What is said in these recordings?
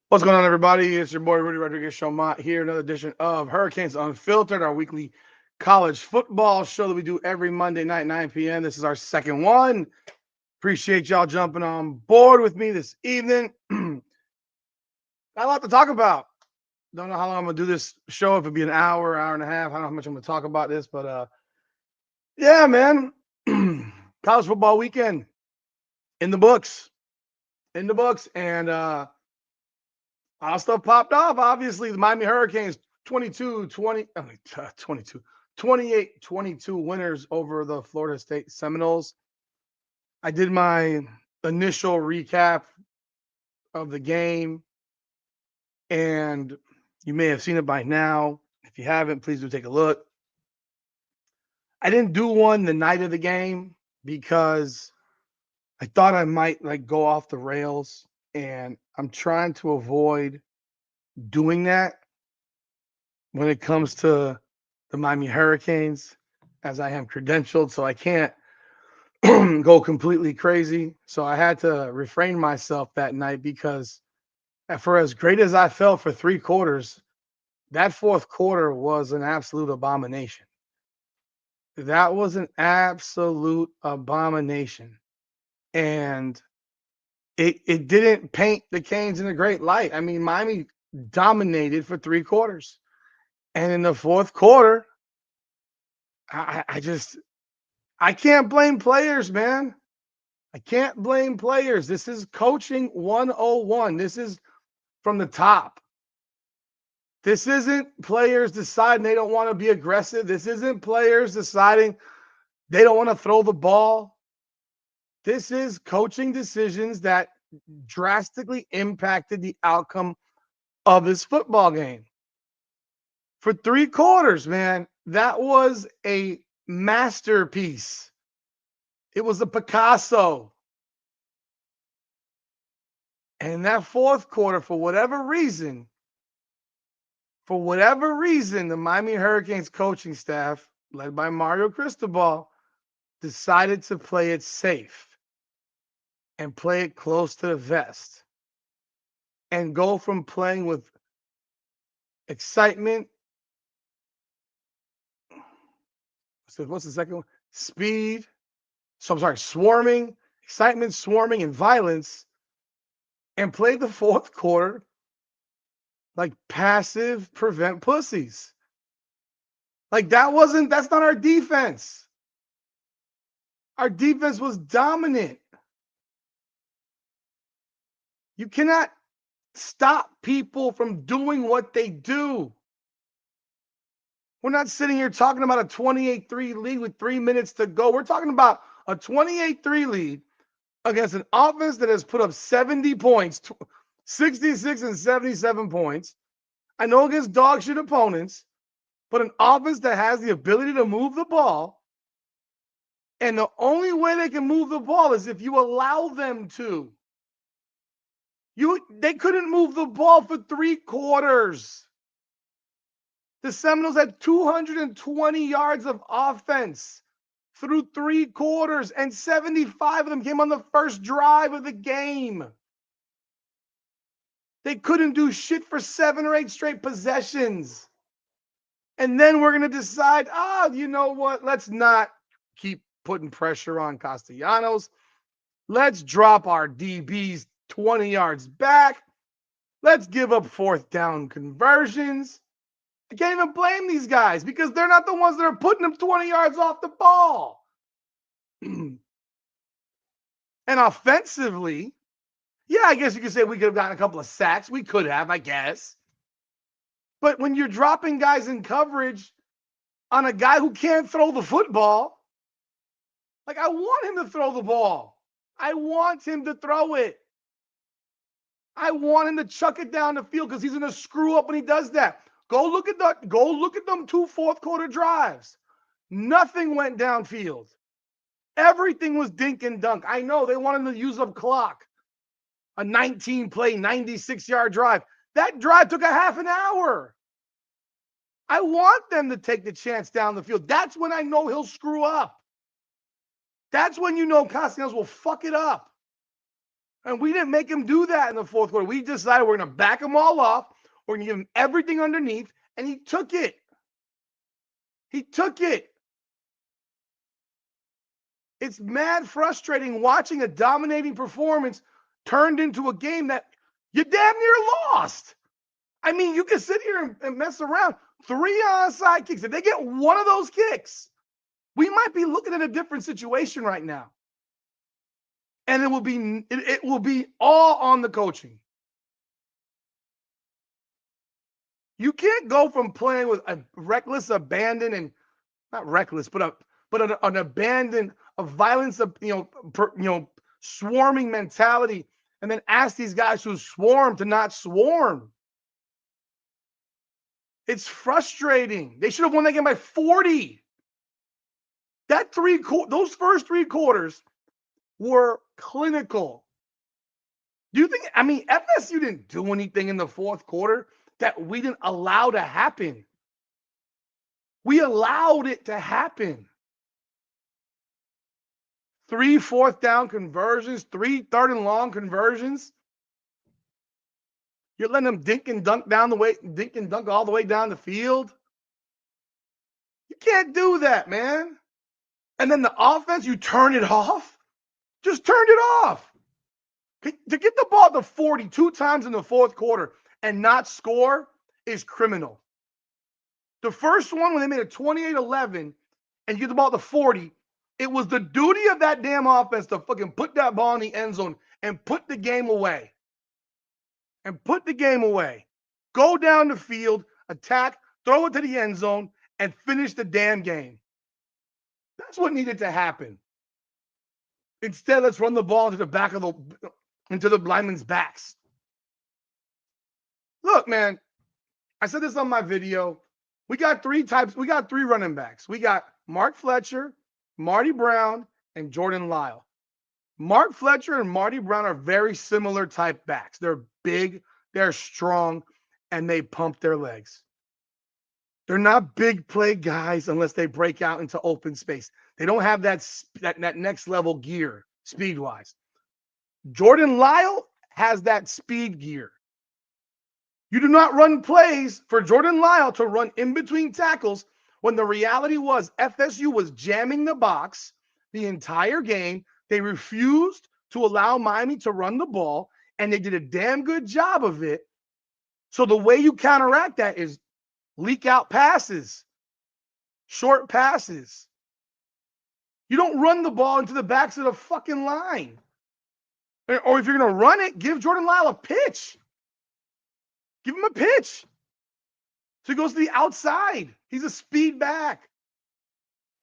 What's going on, everybody? It's your boy Rudy Rodriguez Showmont here, another edition of Hurricanes Unfiltered, our weekly college football show that we do every Monday night, 9 p.m. This is our second one. Appreciate y'all jumping on board with me this evening. Got a lot to talk about. Don't know how long I'm gonna do this show. If it'll be an hour, hour and a half. I don't know how much I'm gonna talk about this, but yeah, man. College football weekend in the books. And a lot of stuff popped off. Obviously, the Miami Hurricanes 28-22 winners over the Florida State Seminoles. I did my initial recap of the game, and you may have seen it by now. If you haven't, please do take a look. I didn't do one the night of the game because I thought I might go off the rails, and I'm trying to avoid doing that when it comes to the Miami Hurricanes, as I am credentialed, so I can't go completely crazy. So I had to refrain myself that night because for as great as I felt for 3 quarters, that fourth quarter was an absolute abomination. That was an absolute abomination. And it didn't paint the Canes in a great light. I mean, Miami dominated for 3 quarters. And in the fourth quarter, I can't blame players, man. I can't blame players. This is coaching 101. This is from the top. This isn't players deciding they don't want to be aggressive. This isn't players deciding they don't want to throw the ball. This is coaching decisions that drastically impacted the outcome of this football game. For 3 quarters, man, that was a masterpiece. It was a Picasso. And that fourth quarter, for whatever reason, the Miami Hurricanes coaching staff, led by Mario Cristobal, decided to play it safe and play it close to the vest and go from playing with excitement. What's the second one? Speed. So I'm sorry, swarming, excitement, swarming, and violence, and play the fourth quarter like passive prevent pussies. That's not our defense. Our defense was dominant. You cannot stop people from doing what they do. We're not sitting here talking about a 28-3 lead with 3 minutes to go. We're talking about a 28-3 lead against an offense that has put up 70 points, 66 and 77 points. I know against dog shit opponents, but an offense that has the ability to move the ball. And the only way they can move the ball is if you allow them to. They couldn't move the ball for 3 quarters. The Seminoles had 220 yards of offense through 3 quarters, and 75 of them came on the first drive of the game. They couldn't do shit for 7 or 8 straight possessions. And then we're going to decide, you know what? Let's not keep putting pressure on Castellanos. Let's drop our DBs 20 yards back. Let's give up fourth down conversions. I can't even blame these guys because they're not the ones that are putting them 20 yards off the ball. And offensively, yeah, I guess you could say we could have gotten a couple of sacks. We could have, I guess. But when you're dropping guys in coverage on a guy who can't throw the football, I want him to throw the ball. I want him to throw it. I want him to chuck it down the field because he's going to screw up when he does that. Go look at them 2 fourth quarter drives. Nothing went downfield. Everything was dink and dunk. I know they wanted to use up clock. A 19-play, 96-yard drive. That drive took a half an hour. I want them to take the chance down the field. That's when I know he'll screw up. That's when you know Castellanos will fuck it up. And we didn't make him do that in the fourth quarter. We decided we're going to back him all off. We're going to give him everything underneath. And he took it. He took it. It's mad frustrating watching a dominating performance turned into a game that you damn near lost. I mean, you can sit here and mess around. 3 onside kicks. If they get one of those kicks, we might be looking at a different situation right now. And it will be all on the coaching. You can't go from playing with a reckless abandon and not reckless, but an abandon, a violence of swarming mentality, and then ask these guys who swarm to not swarm. It's frustrating. They should have won that game by 40. Those first 3 quarters were clinical. Do you think, FSU didn't do anything in the fourth quarter that we didn't allow to happen? We allowed it to happen. 3 fourth down conversions, 3 third and long conversions. You're letting them dink and dunk all the way down the field. You can't do that, man. And then the offense, you turn it off. Just turned it off. To get the ball to 40 2 times in the fourth quarter and not score is criminal. The first one, when they made it 28-11 and you get the ball to 40, it was the duty of that damn offense to fucking put that ball in the end zone and put the game away. Go down the field, attack, throw it to the end zone, and finish the damn game. That's what needed to happen. Instead, let's run the ball into the linemen's backs. Look, man, I said this on my video. We got 3 running backs. We got Mark Fletcher, Marty Brown, and Jordan Lyle. Mark Fletcher and Marty Brown are very similar type backs. They're big, they're strong, and they pump their legs. They're not big play guys unless they break out into open space. They don't have that next level gear speed-wise. Jordan Lyle has that speed gear. You do not run plays for Jordan Lyle to run in between tackles when the reality was FSU was jamming the box the entire game. They refused to allow Miami to run the ball, and they did a damn good job of it. So the way you counteract that is leak out passes, short passes. You don't run the ball into the backs of the fucking line. Or if you're going to run it, give Jordan Lyle a pitch. Give him a pitch. So he goes to the outside. He's a speed back.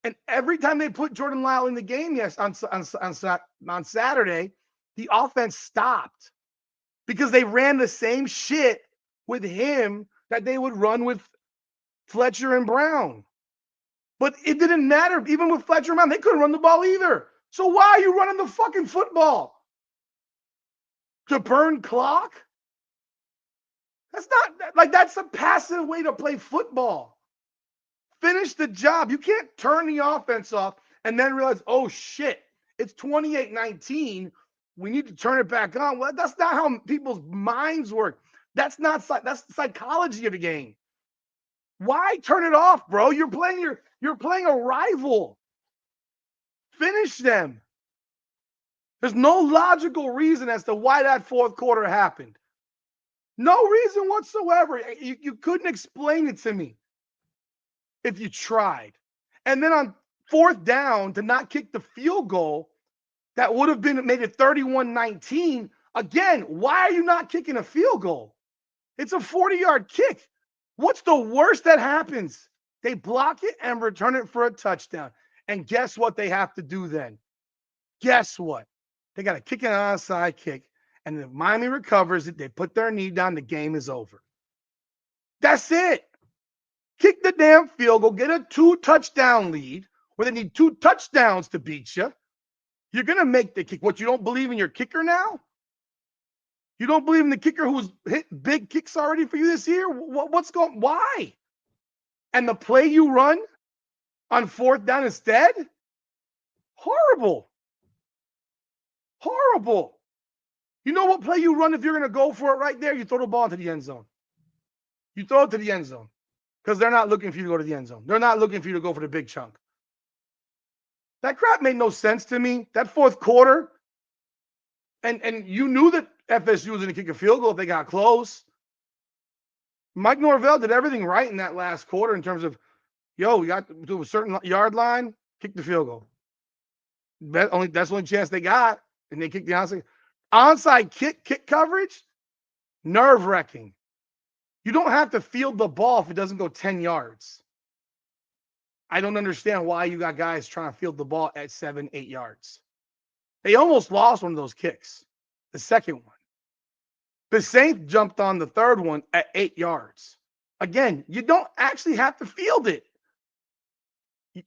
And every time they put Jordan Lyle in the game on Saturday, the offense stopped because they ran the same shit with him that they would run with Fletcher and Brown. But it didn't matter. Even with Fletcher and Brown, they couldn't run the ball either. So why are you running the fucking football? To burn clock? That's a passive way to play football. Finish the job. You can't turn the offense off and then realize, oh shit, it's 28-19. We need to turn it back on. Well, that's not how people's minds work. That's the psychology of the game. Why turn it off, bro? You're playing a rival. Finish them. There's no logical reason as to why that fourth quarter happened. No reason whatsoever. You couldn't explain it to me if you tried. And then on fourth down, to not kick the field goal that would have made it 31-19. Again, why are you not kicking a field goal? It's a 40-yard kick. What's the worst that happens? They block it and return it for a touchdown. And guess what they have to do then? Guess what? They got to kick an onside kick. And if Miami recovers it, they put their knee down, the game is over. That's it. Kick the damn field goal, get a 2-touchdown lead where they need 2 touchdowns to beat you. You're going to make the kick. What, you don't believe in your kicker now? You don't believe in the kicker who's hit big kicks already for you this year? Why? And the play you run on fourth down instead? Horrible. Horrible. You know what play you run if you're going to go for it right there? You throw the ball into the end zone. You throw it to the end zone because they're not looking for you to go to the end zone. They're not looking for you to go for the big chunk. That crap made no sense to me. That fourth quarter, and you knew that FSU was going to kick a field goal if they got close. Mike Norvell did everything right in that last quarter in terms of, we got to a certain yard line, kick the field goal. That's the only chance they got, and they kicked the onside kick coverage. Nerve-wracking. You don't have to field the ball if it doesn't go 10 yards. I don't understand why you got guys trying to field the ball at 7, 8 yards. They almost lost one of those kicks, the second one. The Saints jumped on the third one at 8 yards. Again, you don't actually have to field it.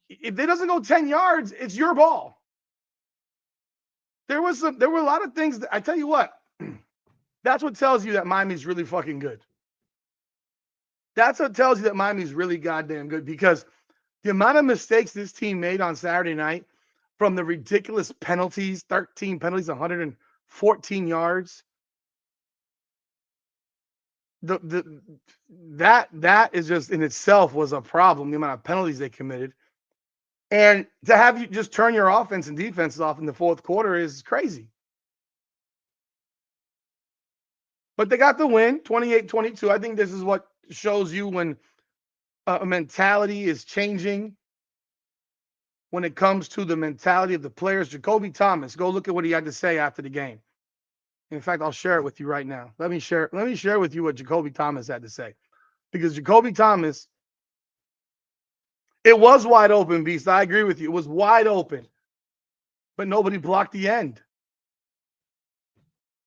If it doesn't go 10 yards, it's your ball. There were a lot of things that, I tell you what, that's what tells you that Miami's really fucking good. That's what tells you that Miami's really goddamn good, because the amount of mistakes this team made on Saturday night, from the ridiculous penalties, 13 penalties, 114 yards. That is just in itself was a problem, the amount of penalties they committed. And to have you just turn your offense and defenses off in the fourth quarter is crazy. But they got the win, 28-22. I think this is what shows you when a mentality is changing. When it comes to the mentality of the players, Jacoby Thomas, go look at what he had to say after the game. In fact, I'll share it with you right now. Let me share with you what Jacoby Thomas had to say. Because Jacoby Thomas, it was wide open, Beast. I agree with you. It was wide open. But nobody blocked the end.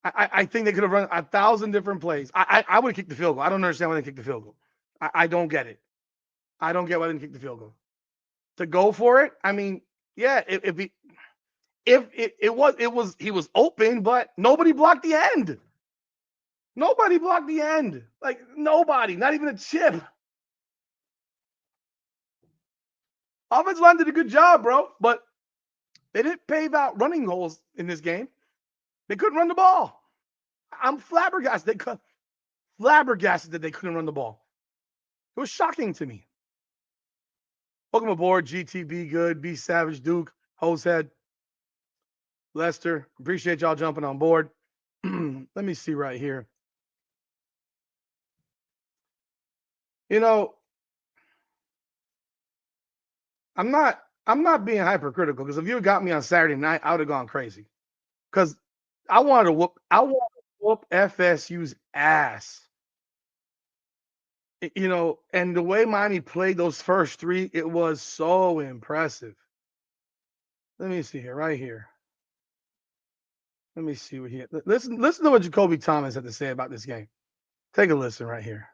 I think they could have run 1,000 different plays. I would have kicked the field goal. I don't understand why they kicked the field goal. I don't get it. I don't get why they didn't kick the field goal. To go for it, I mean, yeah, he was open, but nobody blocked the end. Nobody blocked the end. Like, nobody, not even a chip. Offensive line did a good job, bro, but they didn't pave out running holes in this game. They couldn't run the ball. I'm flabbergasted. Flabbergasted that they couldn't run the ball. It was shocking to me. Welcome aboard, GTB Good, B Savage, Duke, Hosehead, Lester. Appreciate y'all jumping on board. Let me see right here. You know, I'm not being hypercritical, because if you had got me on Saturday night, I would have gone crazy. Because I wanted to whoop FSU's ass. You know, and the way Miami played those first three, it was so impressive. Let me see here, right here. Let me see what he had. Listen to what Jacoby Thomas had to say about this game. Take a listen right here.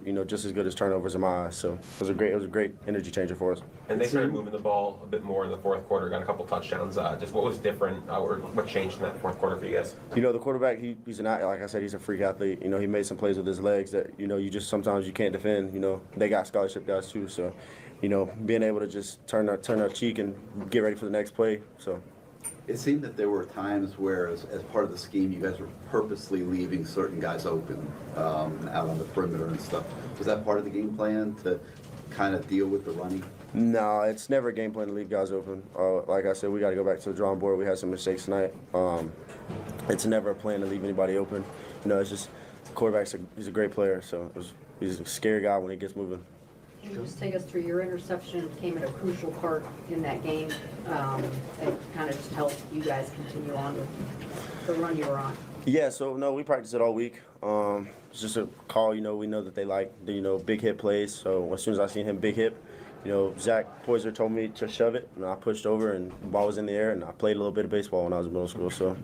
You know, just as good as turnovers in my eyes. So it was a great energy changer for us. And they started moving the ball a bit more in the fourth quarter, got a couple touchdowns. Just what was different, or what changed in that fourth quarter for you guys? You know, the quarterback, he's like I said, he's a freak athlete. You know, he made some plays with his legs that, you know, sometimes you can't defend. You know, they got scholarship guys too. So, you know, being able to just turn our cheek and get ready for the next play. So. It seemed that there were times where, as part of the scheme, you guys were purposely leaving certain guys open out on the perimeter and stuff. Was that part of the game plan to kind of deal with the running? No, it's never a game plan to leave guys open. Like I said, we got to go back to the drawing board. We had some mistakes tonight. It's never a plan to leave anybody open. You know, it's just the quarterback's he's a great player, so he's a scary guy when he gets moving. Can you just take us through your interception? Came at a crucial part in that game. It kind of just helped you guys continue on with the run you were on. Yeah, so no, we practiced it all week. It's just a call. You know, we know that they like the, you know, big hit plays. So as soon as I seen him big hit, you know, Zach Poyser told me to shove it, and I pushed over, and the ball was in the air, and I played a little bit of baseball when I was in middle school. So.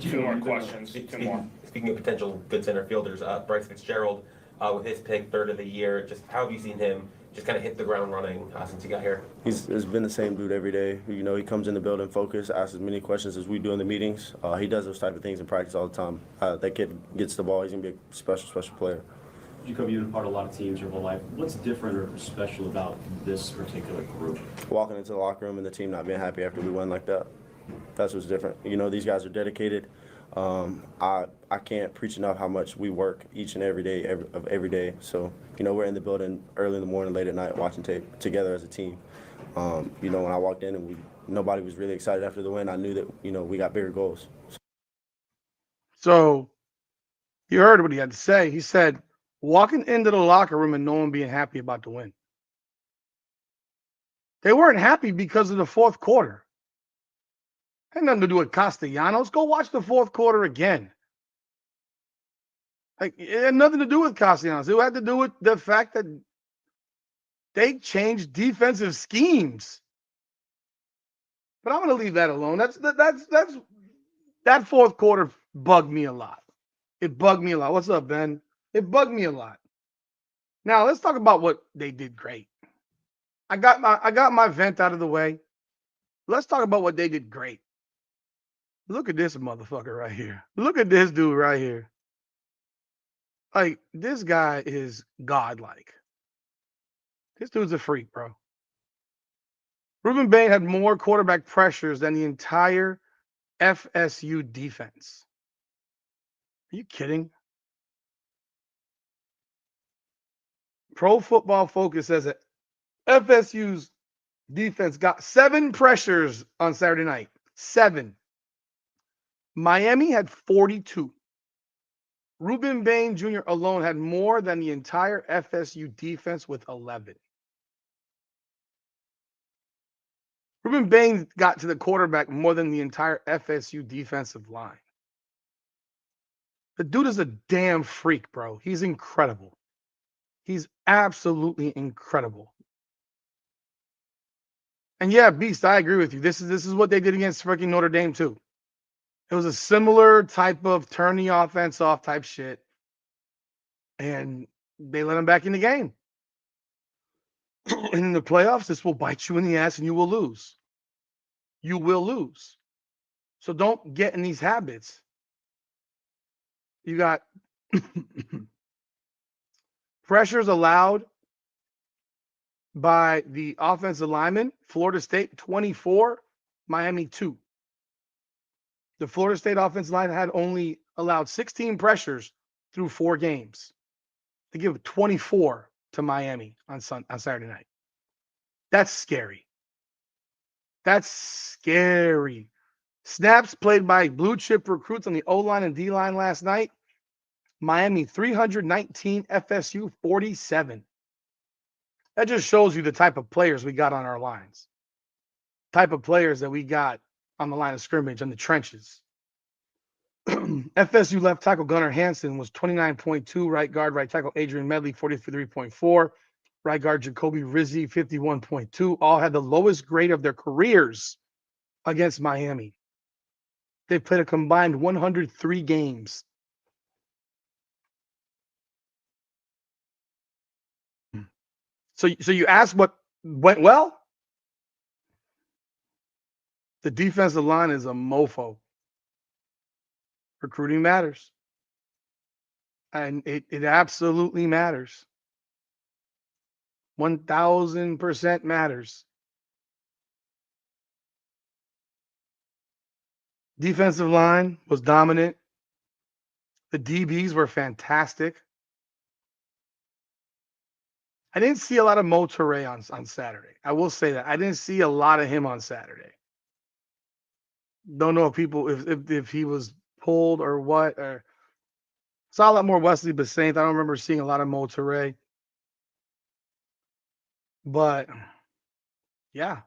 Two more questions. Speaking of potential good center fielders, Bryce Fitzgerald with his pick, third of the year, just how have you seen him just kind of hit the ground running since he got here? It's been the same dude every day. You know, he comes in the building focused, asks as many questions as we do in the meetings. He does those type of things in practice all the time. That kid gets the ball. He's going to be a special player. Jacoby, you've been part of a lot of teams your whole life. What's different or special about this particular group? Walking into the locker room and the team not being happy after we win like that. That's what's different. You know, these guys are dedicated. I can't preach enough how much we work each and every day, every day. So, you know, we're in the building early in the morning, late at night, watching tape together as a team. You know, when I walked in and nobody was really excited after the win, I knew that, you know, we got bigger goals. So you heard what he had to say. He said, walking into the locker room and no one being happy about the win. They weren't happy because of the fourth quarter. Had nothing to do with Castellanos. Go watch the fourth quarter again. Like, it had nothing to do with Castellanos. It had to do with the fact that they changed defensive schemes. But I'm going to leave that alone. That fourth quarter bugged me a lot. It bugged me a lot. What's up, Ben? It bugged me a lot. Now let's talk about what they did great. I got my vent out of the way. Let's talk about what they did great. Look at this motherfucker right here. Look at this dude right here. Like, this guy is godlike. This dude's a freak, bro. Ruben Bain had more quarterback pressures than the entire FSU defense. Are you kidding? Pro Football Focus says that FSU's defense got 7 pressures on Saturday night. 7. Miami had 42. Ruben Bain Jr. alone had more than the entire FSU defense with 11. Ruben Bain got to the quarterback more than the entire FSU defensive line. The dude is a damn freak, bro. He's incredible. He's absolutely incredible. And yeah, Beast, I agree with you. This is what they did against freaking Notre Dame too. It was a similar type of turn the offense off type shit. And they let him back in the game. And in the playoffs, this will bite you in the ass and you will lose. You will lose. So don't get in these habits. You got pressures allowed by the offensive lineman. Florida State 24, Miami 2. The Florida State offensive line had only allowed 16 pressures through 4 games. They give 24 to Miami on Saturday night. That's scary. That's scary. Snaps played by blue chip recruits on the O-line and D-line last night. Miami 319, FSU 47. That just shows you the type of players we got on our lines. Type of players that we got on the line of scrimmage, in the trenches. FSU left tackle Gunnar Hansen was 29.2. Right guard, right tackle Adrian Medley, 43.4. Right guard Jacoby Rizzi, 51.2. All had the lowest grade of their careers against Miami. They played a combined 103 games. So you ask what went well? The defensive line is a mofo. Recruiting matters. And it absolutely matters. 1,000% matters. Defensive line was dominant. The DBs were fantastic. I didn't see a lot of Mo Toure on Saturday. I will say that. I didn't see a lot of him on Saturday. Don't know if he was pulled or what. Or saw a lot more Wesley Basaint. I don't remember seeing a lot of Mo Toure. But yeah.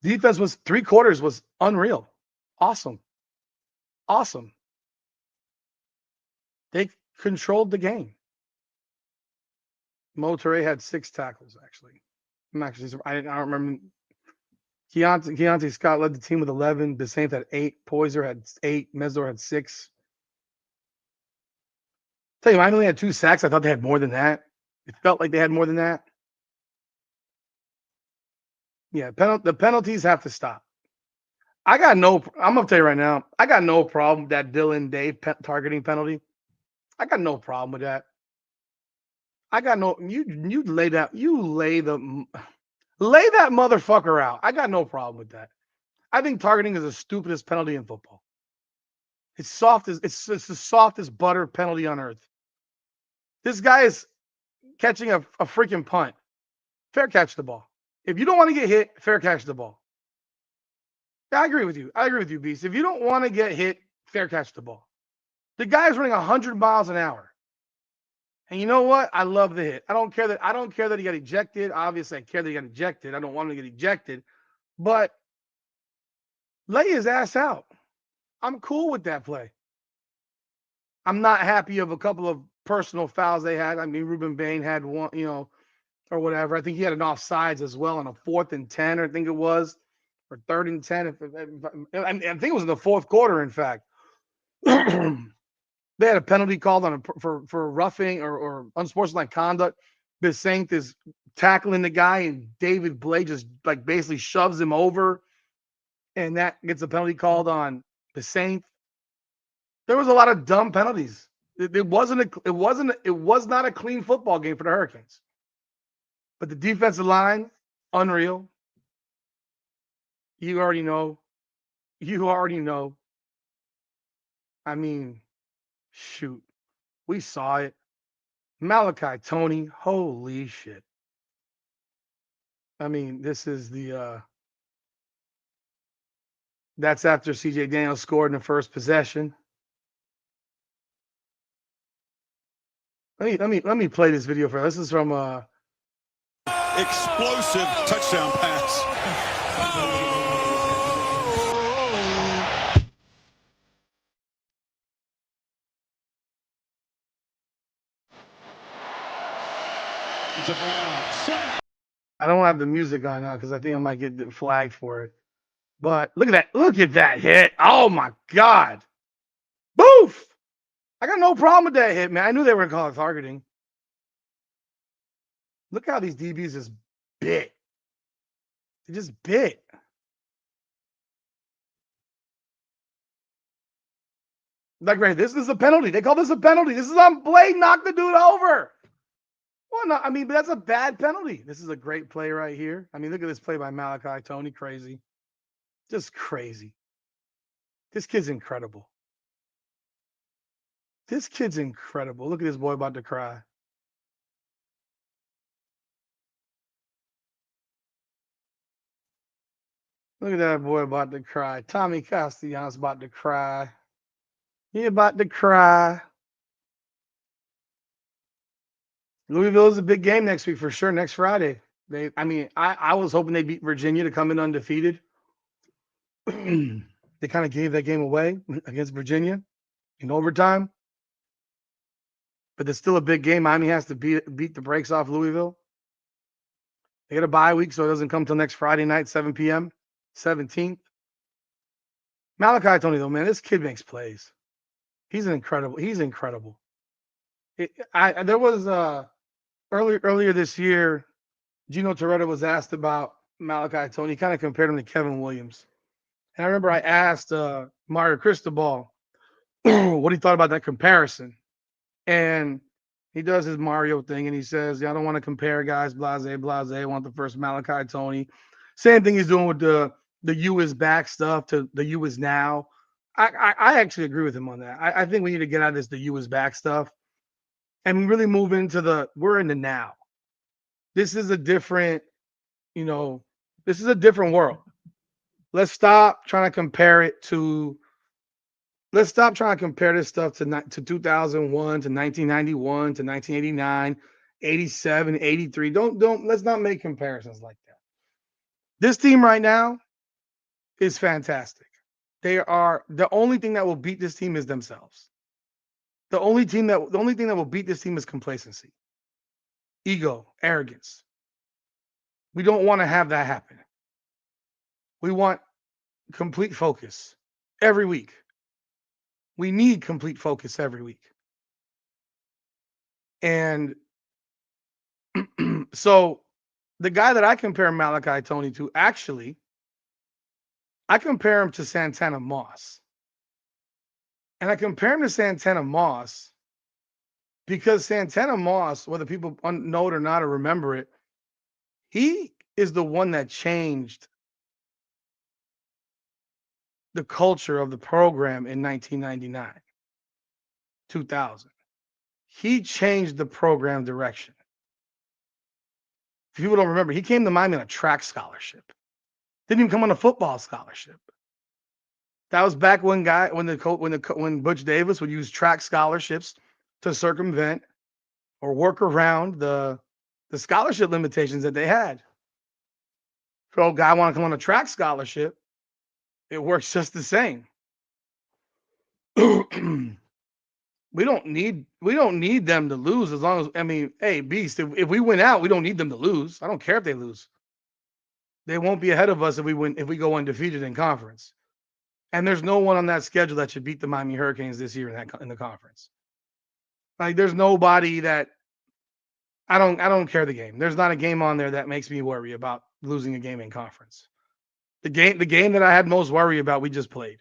Defense was 3 quarters was unreal. Awesome. They controlled the game. Mo Toure had 6 tackles, actually. I don't remember. Keontae Scott led the team with 11. Basaint had 8. Poyser had 8. Mesdor had 6. Tell you, I only had 2 sacks. I thought they had more than that. It felt like they had more than that. Yeah, the penalties have to stop. I'm gonna tell you right now, I got no problem with that Dylan Dave targeting penalty. I got no problem with that. I got no you lay that lay that motherfucker out. I got no problem with that. I think targeting is the stupidest penalty in football. It's the softest butter penalty on earth. This guy is catching a freaking punt. Fair catch the ball. If you don't want to get hit, fair catch the ball. Yeah, I agree with you, Beast. If you don't want to get hit, fair catch the ball. The guy is running 100 miles an hour. And you know what? I love the hit. I don't care that he got ejected. Obviously, I care that he got ejected. I don't want him to get ejected. But lay his ass out. I'm cool with that play. I'm not happy of a couple of personal fouls they had. I mean, Ruben Bain had one, or whatever. I think he had an offsides as well on a 4th and 10, I think it was, or 3rd and 10. I think it was in the 4th quarter, in fact. They had a penalty called on for roughing or unsportsmanlike conduct. Bissaint is tackling the guy, and David Blake just like basically shoves him over, and that gets a penalty called on Bissaint. There was a lot of dumb penalties. It was not a clean football game for the Hurricanes. But the defensive line, unreal. You already know. I mean, shoot. We saw it. Malachi Tony, holy shit. I mean, this is that's after CJ Daniels scored in the first possession. Let me play this video for you. This is from explosive touchdown pass. I don't have the music on now because I think I might get flagged for it. But look at that. Look at that hit. Oh my God. Boof. I got no problem with that hit, man. I knew they were going to call it targeting. Look how these DBs just bit. They just bit. Like, right, this is a penalty. They call this a penalty. This is on Blade, knock the dude over. Well, no, I mean, but that's a bad penalty. This is a great play right here. I mean, look at this play by Malachi Tony. Crazy. Just crazy. This kid's incredible. This kid's incredible. Look at this boy about to cry. Look at that boy about to cry. Tommy Castellanos about to cry. He about to cry. Louisville is a big game next week for sure. Next Friday. I was hoping they beat Virginia to come in undefeated. They kind of gave that game away against Virginia in overtime. But it's still a big game. Miami has to beat the brakes off Louisville. They get a bye week, so it doesn't come till next Friday night, 7 p.m., 17th. Malachi Tony, though, man, this kid makes plays. He's incredible. There was earlier this year, Gino Toretta was asked about Malachi Tony. He kind of compared him to Kevin Williams. And I remember I asked Mario Cristobal what he thought about that comparison. And he does his Mario thing, and he says, I don't want to compare guys, blase. I want the first Malachi Tony. Same thing he's doing with the U is back stuff to the U is now. I actually agree with him on that. I think we need to get out of this the U is back stuff and really move into we're in the now. This is a different, this is a different world. Let's stop trying to compare this stuff to 2001, to 1991, to 1989, 87, 83. Let's not make comparisons like that. This team right now is fantastic. The only thing that will beat this team is themselves. The only thing that will beat this team is complacency, ego, arrogance. We don't want to have that happen. We want complete focus every week. We need complete focus every week. And So the guy that I compare Malachi Tony to, actually, I compare him to Santana Moss. And I compare him to Santana Moss because Santana Moss, whether people know it or not or remember it, he is the one that changed the culture of the program in 1999, 2000. He changed the program direction. If people don't remember, he came to Miami on a track scholarship. Didn't even come on a football scholarship. That was back when Butch Davis would use track scholarships to circumvent or work around the scholarship limitations that they had. So a guy want to come on a track scholarship, it works just the same. we don't need them to lose as long as hey, Beast, if we win out, we don't need them to lose. I don't care if they lose. They won't be ahead of us if we go undefeated in conference. And there's no one on that schedule that should beat the Miami Hurricanes this year in the conference. Like there's nobody that I don't care the game. There's not a game on there that makes me worry about losing a game in conference. The game that I had most worry about, we just played.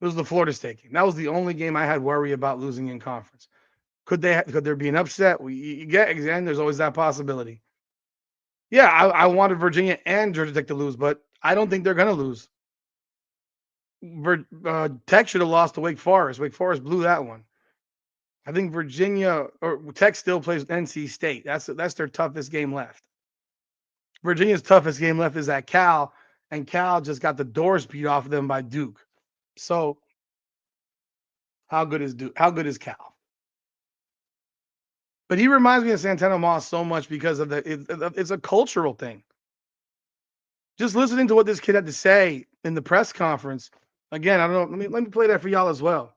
It was the Florida State game. That was the only game I had worry about losing in conference. Could there be an upset? Again, there's always that possibility. Yeah, I wanted Virginia and Georgia Tech to lose, but I don't think they're going to lose. Tech should have lost to Wake Forest. Wake Forest blew that one. I think Virginia or Tech still plays NC State. That's their toughest game left. Virginia's toughest game left is at Cal, and Cal just got the doors beat off of them by Duke. So how good is Duke? How good is Cal? But he reminds me of Santana Moss so much because of it's a cultural thing. Just listening to what this kid had to say in the press conference. Again, I don't know. Let me play that for y'all as well.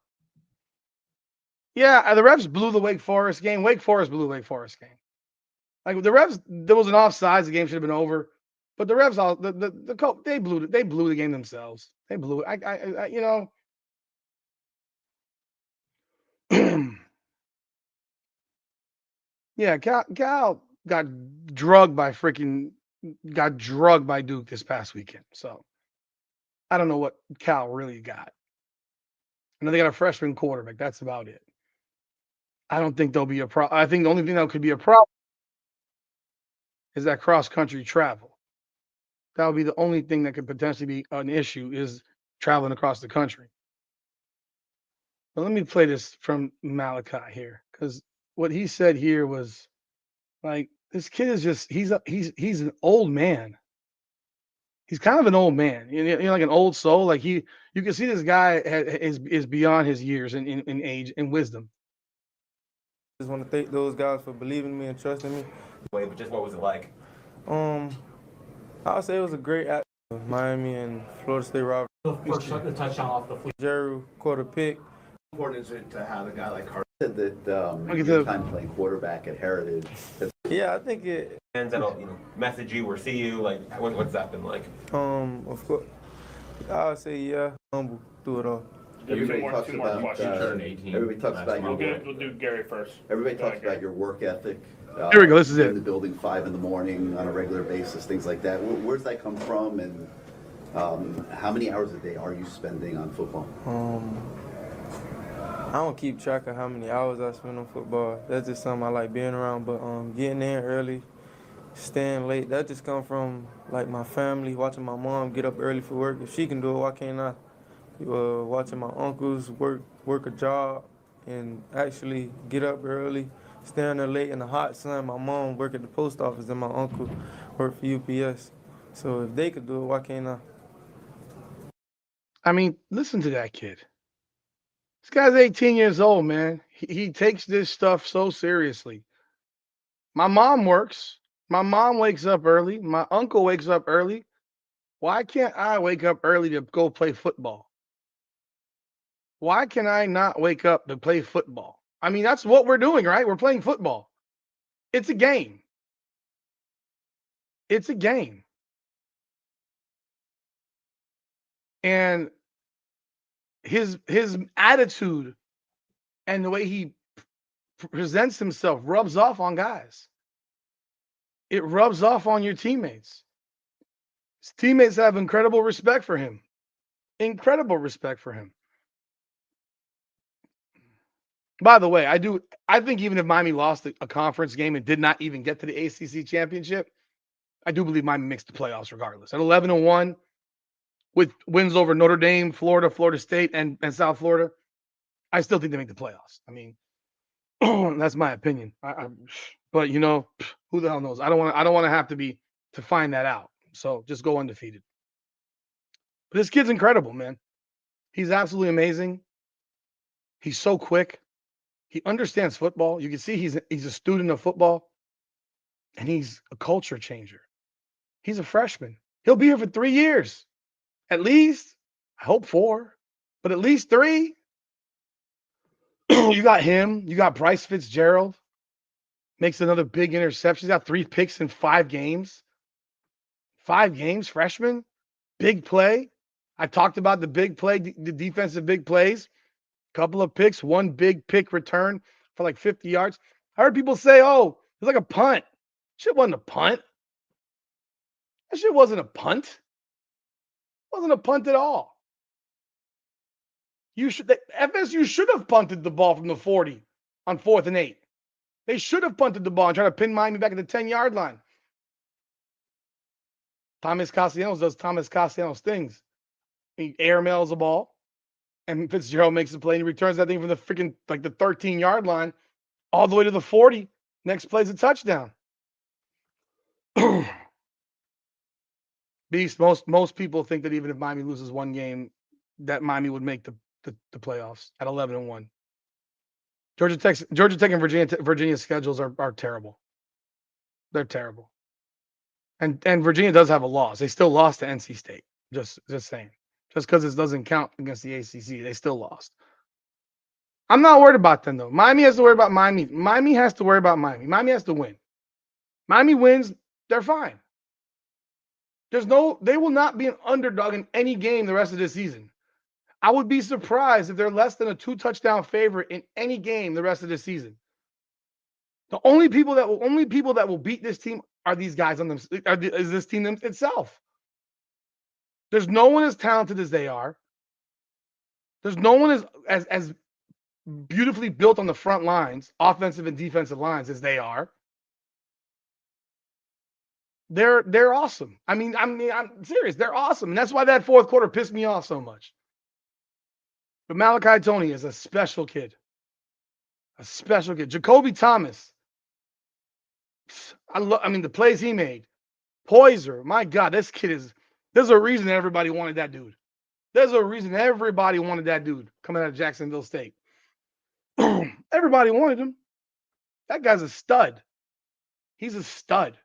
Yeah, the refs blew the Wake Forest game. Wake Forest blew the Wake Forest game. Like the refs, there was an offsides. The game should have been over. But the refs, they blew the game themselves. They blew it. Yeah, Cal got drugged by Duke this past weekend. So I don't know what Cal really got. I know they got a freshman quarterback. That's about it. I don't think there'll be a problem. I think the only thing that could be a problem is that cross-country travel. That would be the only thing that could potentially be an issue is traveling across the country. But let me play this from Malachi here, because what he said here was like, this kid is just he's an old man. He's kind of an old man, like an old soul. Like you can see this guy is beyond his years in age and wisdom. Just want to thank those guys for believing in me and trusting me. But just what was it like? I'll say it was a great atmosphere. Miami and Florida State rivalry. First touchdown off the fleet. Jerry caught a pick. How important is it to have a guy like Carter? Said that your time playing quarterback at Heritage. Yeah, I think it. Fans that'll message you or see you, like what's that been like? Of course, I'll say yeah, humble through it all. Everybody Two talks more about questions. everybody talks about your We'll do Gary first. everybody Go talks ahead, Gary. about your work ethic. Here we go. This is in it. the building 5 a.m. on a regular basis, things like that. Where's that come from, and how many hours a day are you spending on football? I don't keep track of how many hours I spend on football. That's just something I like being around. But getting in early, staying late, that just come from like my family, watching my mom get up early for work. If she can do it, why can't I? Watching my uncles work a job and actually get up early, staying there late in the hot sun. My mom work at the post office and my uncle work for UPS. So if they could do it, why can't I? I mean, listen to that kid. This guy's 18 years old, man. He takes this stuff so seriously. My mom works. My mom wakes up early. My uncle wakes up early. Why can't I wake up early to go play football? Why can I not wake up to play football? I mean, that's what we're doing, right? We're playing football. It's a game. It's a game. And his attitude and the way he presents himself rubs off on guys. it rubs off on your teammates. His teammates have incredible respect for him. Incredible respect for him. By the way, I think even if Miami lost a conference game and did not even get to the ACC championship, I do believe Miami makes the playoffs regardless. At 11-1, with wins over Notre Dame, Florida, Florida State, and South Florida, I still think they make the playoffs. I mean, that's my opinion. But who the hell knows? I don't want to have to find that out. So just go undefeated. But this kid's incredible, man. He's absolutely amazing. He's so quick. He understands football. You can see he's a student of football, and he's a culture changer. He's a freshman. He'll be here for 3 years, at least. I hope 4, but at least 3. You got him. You got Bryce Fitzgerald. Makes another big interception. He's got 3 picks in 5 games. 5 games, freshman. Big play. I talked about the big play, the defensive big plays. Couple of picks, 1 big pick return for like 50 yards. I heard people say, oh, it's like a punt. Shit wasn't a punt. That shit wasn't a punt. It wasn't a punt at all. FSU should have punted the ball from the 40 on 4th and 8. They should have punted the ball and tried to pin Miami back at the 10-yard line. Thomas Castellanos does Thomas Castellanos things. He airmails the ball, and Fitzgerald makes the play, and he returns that thing from the freaking, like, the 13-yard line all the way to the 40. Next play's a touchdown. Beast, most people think that even if Miami loses 1 game, that Miami would make the playoffs at 11-1. Georgia Tech and Virginia's schedules are terrible. They're terrible. And Virginia does have a loss. They still lost to NC State. Just saying. Just because it doesn't count against the ACC, they still lost. I'm not worried about them, though. Miami has to worry about Miami. Miami has to worry about Miami. Miami has to win. Miami wins, they're fine. They will not be an underdog in any game the rest of this season. I would be surprised if they're less than a 2-touchdown favorite in any game the rest of this season. The only people that will beat this team are these guys on them. Is this team itself? There's no one as talented as they are. There's no one as beautifully built on the front lines, offensive and defensive lines, as they are. They're awesome. I mean, I'm serious. They're awesome, and that's why that 4th quarter pissed me off so much. But Malachi Tony is a special kid. A special kid. Jacoby Thomas. The plays he made. Poiser. My God, this kid is. There's a reason everybody wanted that dude. There's a reason everybody wanted that dude coming out of Jacksonville State. Everybody wanted him. That guy's a stud. He's a stud.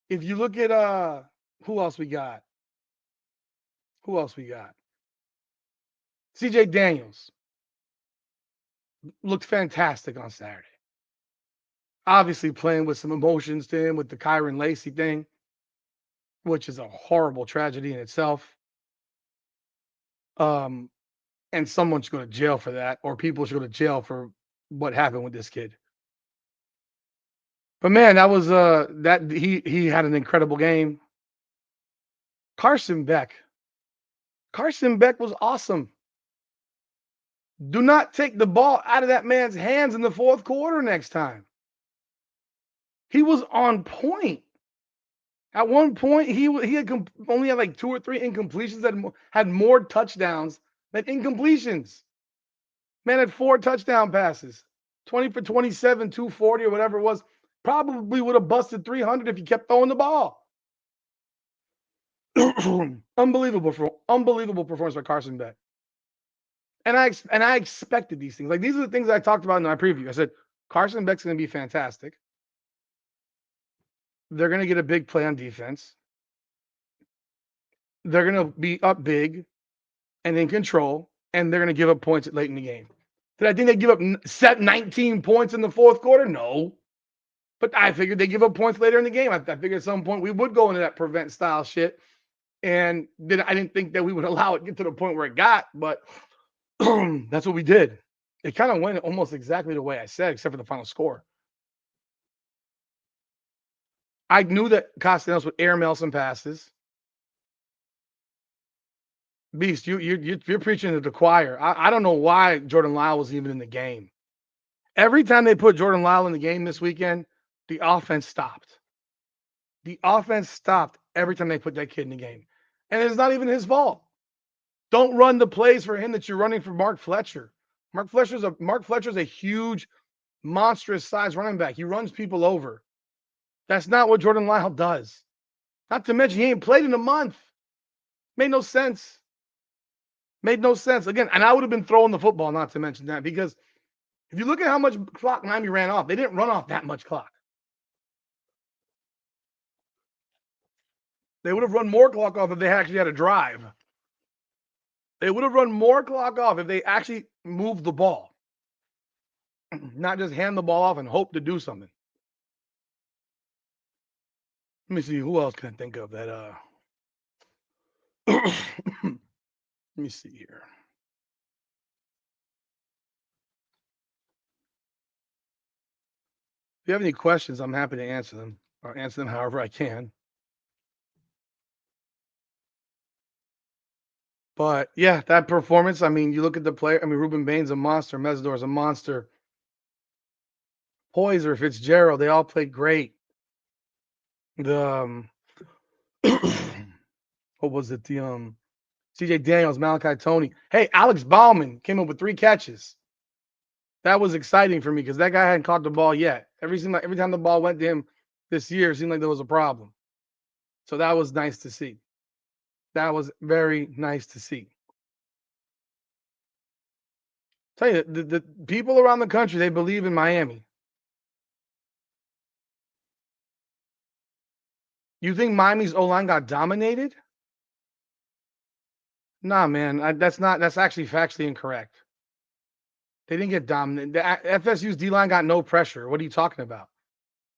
If you look at who else we got? CJ Daniels looked fantastic on Saturday. Obviously playing with some emotions to him with the Kyron Lacey thing, which is a horrible tragedy in itself. And someone should go to jail for that, or people should go to jail for what happened with this kid. But man, that was he had an incredible game. Carson Beck was awesome. Do not take the ball out of that man's hands in the 4th quarter next time. He was on point. At one point, he only had like 2 or 3 incompletions that had more touchdowns than incompletions. Man had 4 touchdown passes, 20 for 27, 240 or whatever it was. Probably would have busted 300 if he kept throwing the ball. Unbelievable performance by Carson Beck. And I expected these things. Like, these are the things I talked about in my preview. I said Carson Beck's going to be fantastic. They're going to get a big play on defense. They're going to be up big and in control, and they're going to give up points late in the game. Did I think they'd give up 19 points in the 4th quarter? No. But I figured they'd give up points later in the game. I figured at some point we would go into that prevent style shit. And then I didn't think that we would allow it to get to the point where it got, but that's what we did. It kind of went almost exactly the way I said, except for the final score. I knew that Castellanos would airmail some passes. Beast, you're preaching to the choir. I don't know why Jordan Lyle was even in the game. Every time they put Jordan Lyle in the game this weekend, the offense stopped. The offense stopped every time they put that kid in the game. And it's not even his fault. Don't run the plays for him that you're running for Mark Fletcher. Mark Fletcher's a huge, monstrous size running back. He runs people over. That's not what Jordan Lyle does. Not to mention he ain't played in a month. Made no sense. Made no sense. Again, and I would have been throwing the football, not to mention that, because if you look at how much clock Miami ran off, they didn't run off that much clock. They would have run more clock off if they actually had a drive. They would have run more clock off if they actually moved the ball, not just hand the ball off and hope to do something. Let me see. Who else can I think of that? Let me see here. If you have any questions, I'm happy to answer them, or answer them however I can. But yeah, that performance, I mean, you look at the player, I mean, Ruben Bain's a monster, Mesidor's a monster. Poyser, Fitzgerald, they all played great. The what was it? The CJ Daniels, Malachi Tony. Hey, Alex Bauman came up with 3 catches. That was exciting for me because that guy hadn't caught the ball yet. Every time the ball went to him this year, it seemed like there was a problem. So that was nice to see. That was very nice to see. Tell you, the people around the country, they believe in Miami. You think Miami's O-line got dominated? Nah, man, that's actually factually incorrect. They didn't get dominated. FSU's D-line got no pressure. What are you talking about?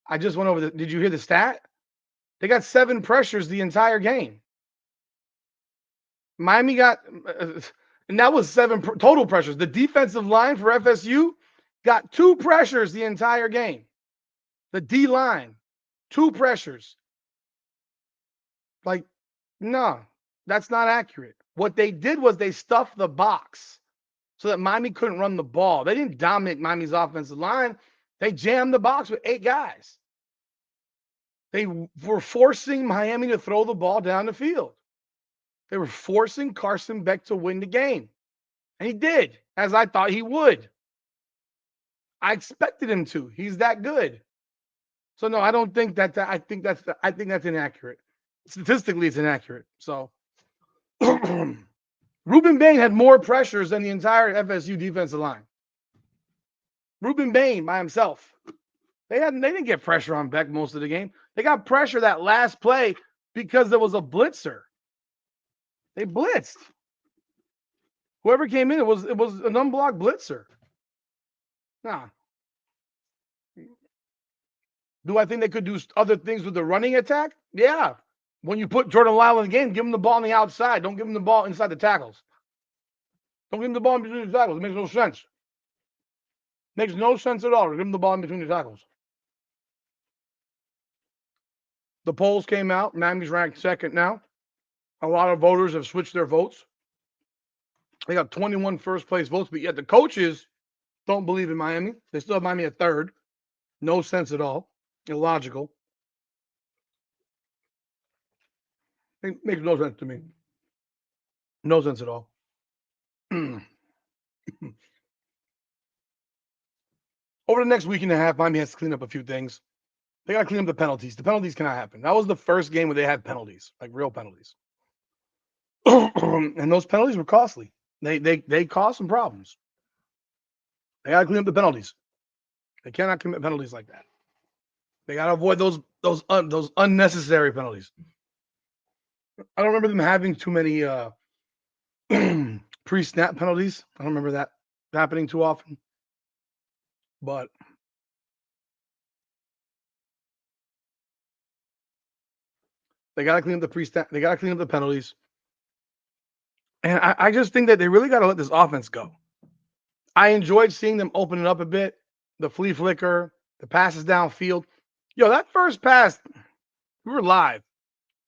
I just went over did you hear the stat? They got 7 pressures the entire game. Miami got, and that was 7 total pressures. The defensive line for FSU got 2 pressures the entire game. The D-line, 2 pressures. Like, no, that's not accurate. What they did was they stuffed the box so that Miami couldn't run the ball. They didn't dominate Miami's offensive line. They jammed the box with 8 guys. They were forcing Miami to throw the ball down the field. They were forcing Carson Beck to win the game. And he did, as I thought he would. I expected him to. He's that good. So no, I don't think that I think that's inaccurate. Statistically, it's inaccurate. So Ruben Bain had more pressures than the entire FSU defensive line. Ruben Bain by himself. They didn't get pressure on Beck most of the game. They got pressure that last play because there was a blitzer. They blitzed. Whoever came in, it was an unblocked blitzer. Nah. Do I think they could do other things with the running attack? Yeah. When you put Jordan Lyle in the game, give him the ball on the outside. Don't give him the ball inside the tackles. Don't give him the ball in between the tackles. It makes no sense. Makes no sense at all to give him the ball in between the tackles. The polls came out. Miami's ranked 2nd now. A lot of voters have switched their votes. They got 21 first-place votes, but yet the coaches don't believe in Miami. They still have Miami at 3rd. No sense at all. Illogical. It makes no sense to me. No sense at all. Over the next week and a half, Miami has to clean up a few things. They got to clean up the penalties. The penalties cannot happen. That was the first game where they had penalties, like real penalties. And those penalties were costly. They caused some problems. They got to clean up the penalties. They cannot commit penalties like that. They got to avoid those unnecessary penalties. I don't remember them having too many pre-snap penalties. I don't remember that happening too often. But they got to clean up the pre-snap. They got to clean up the penalties. And I just think that they really got to let this offense go. I enjoyed seeing them open it up a bit. The flea flicker, the passes downfield. Yo, that first pass, We were live.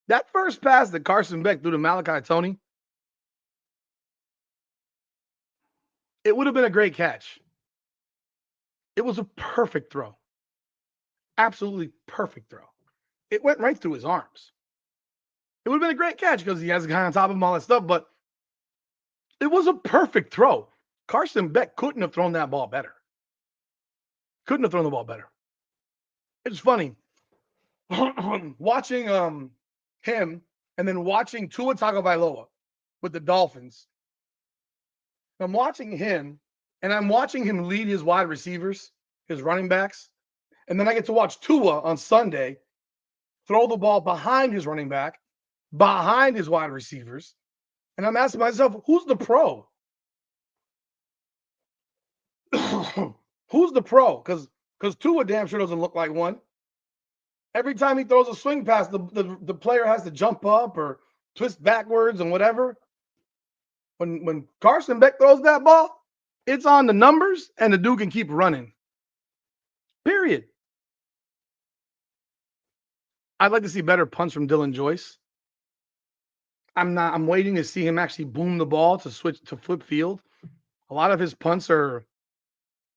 That first pass that Carson Beck threw to Malachi Tony, it would have been a great catch. It was a perfect throw. Absolutely perfect throw. It went right through his arms. It would have been a great catch because he has a guy on top of him, all that stuff, but it was a perfect throw. Carson Beck couldn't have thrown that ball better. Couldn't have thrown the ball better. It's funny. Watching him and then watching Tua Tagovailoa with the Dolphins. I'm watching him and I'm watching him lead his wide receivers, his running backs. And then I get to watch Tua on Sunday throw the ball behind his running back, behind his wide receivers. And I'm asking myself, who's the pro? Who's the pro? Because Tua damn sure doesn't look like one. Every time he throws a swing pass, the player has to jump up or twist backwards and whatever. When Carson Beck throws that ball, it's on the numbers and the dude can keep running. Period. I'd like to see better punts from Dylan Joyce. I'm waiting to see him actually boom the ball to switch to flip field. A lot of his punts are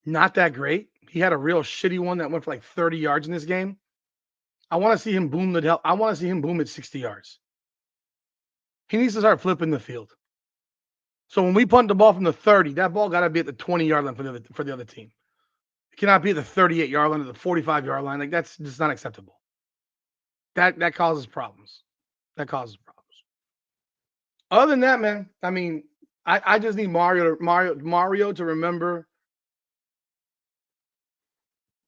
not that great. He had a real shitty one that went for like 30 yards in this game. I want to see him boom the hell. I want to see him boom at 60 yards. He needs to start flipping the field. So when we punt the ball from the 30, that ball got to be at the 20-yard line for the other team. It cannot be at the 38-yard line or the 45-yard line. Like that's just not acceptable. That causes problems. That causes problems. Other than that, man, I mean, I just need Mario to remember.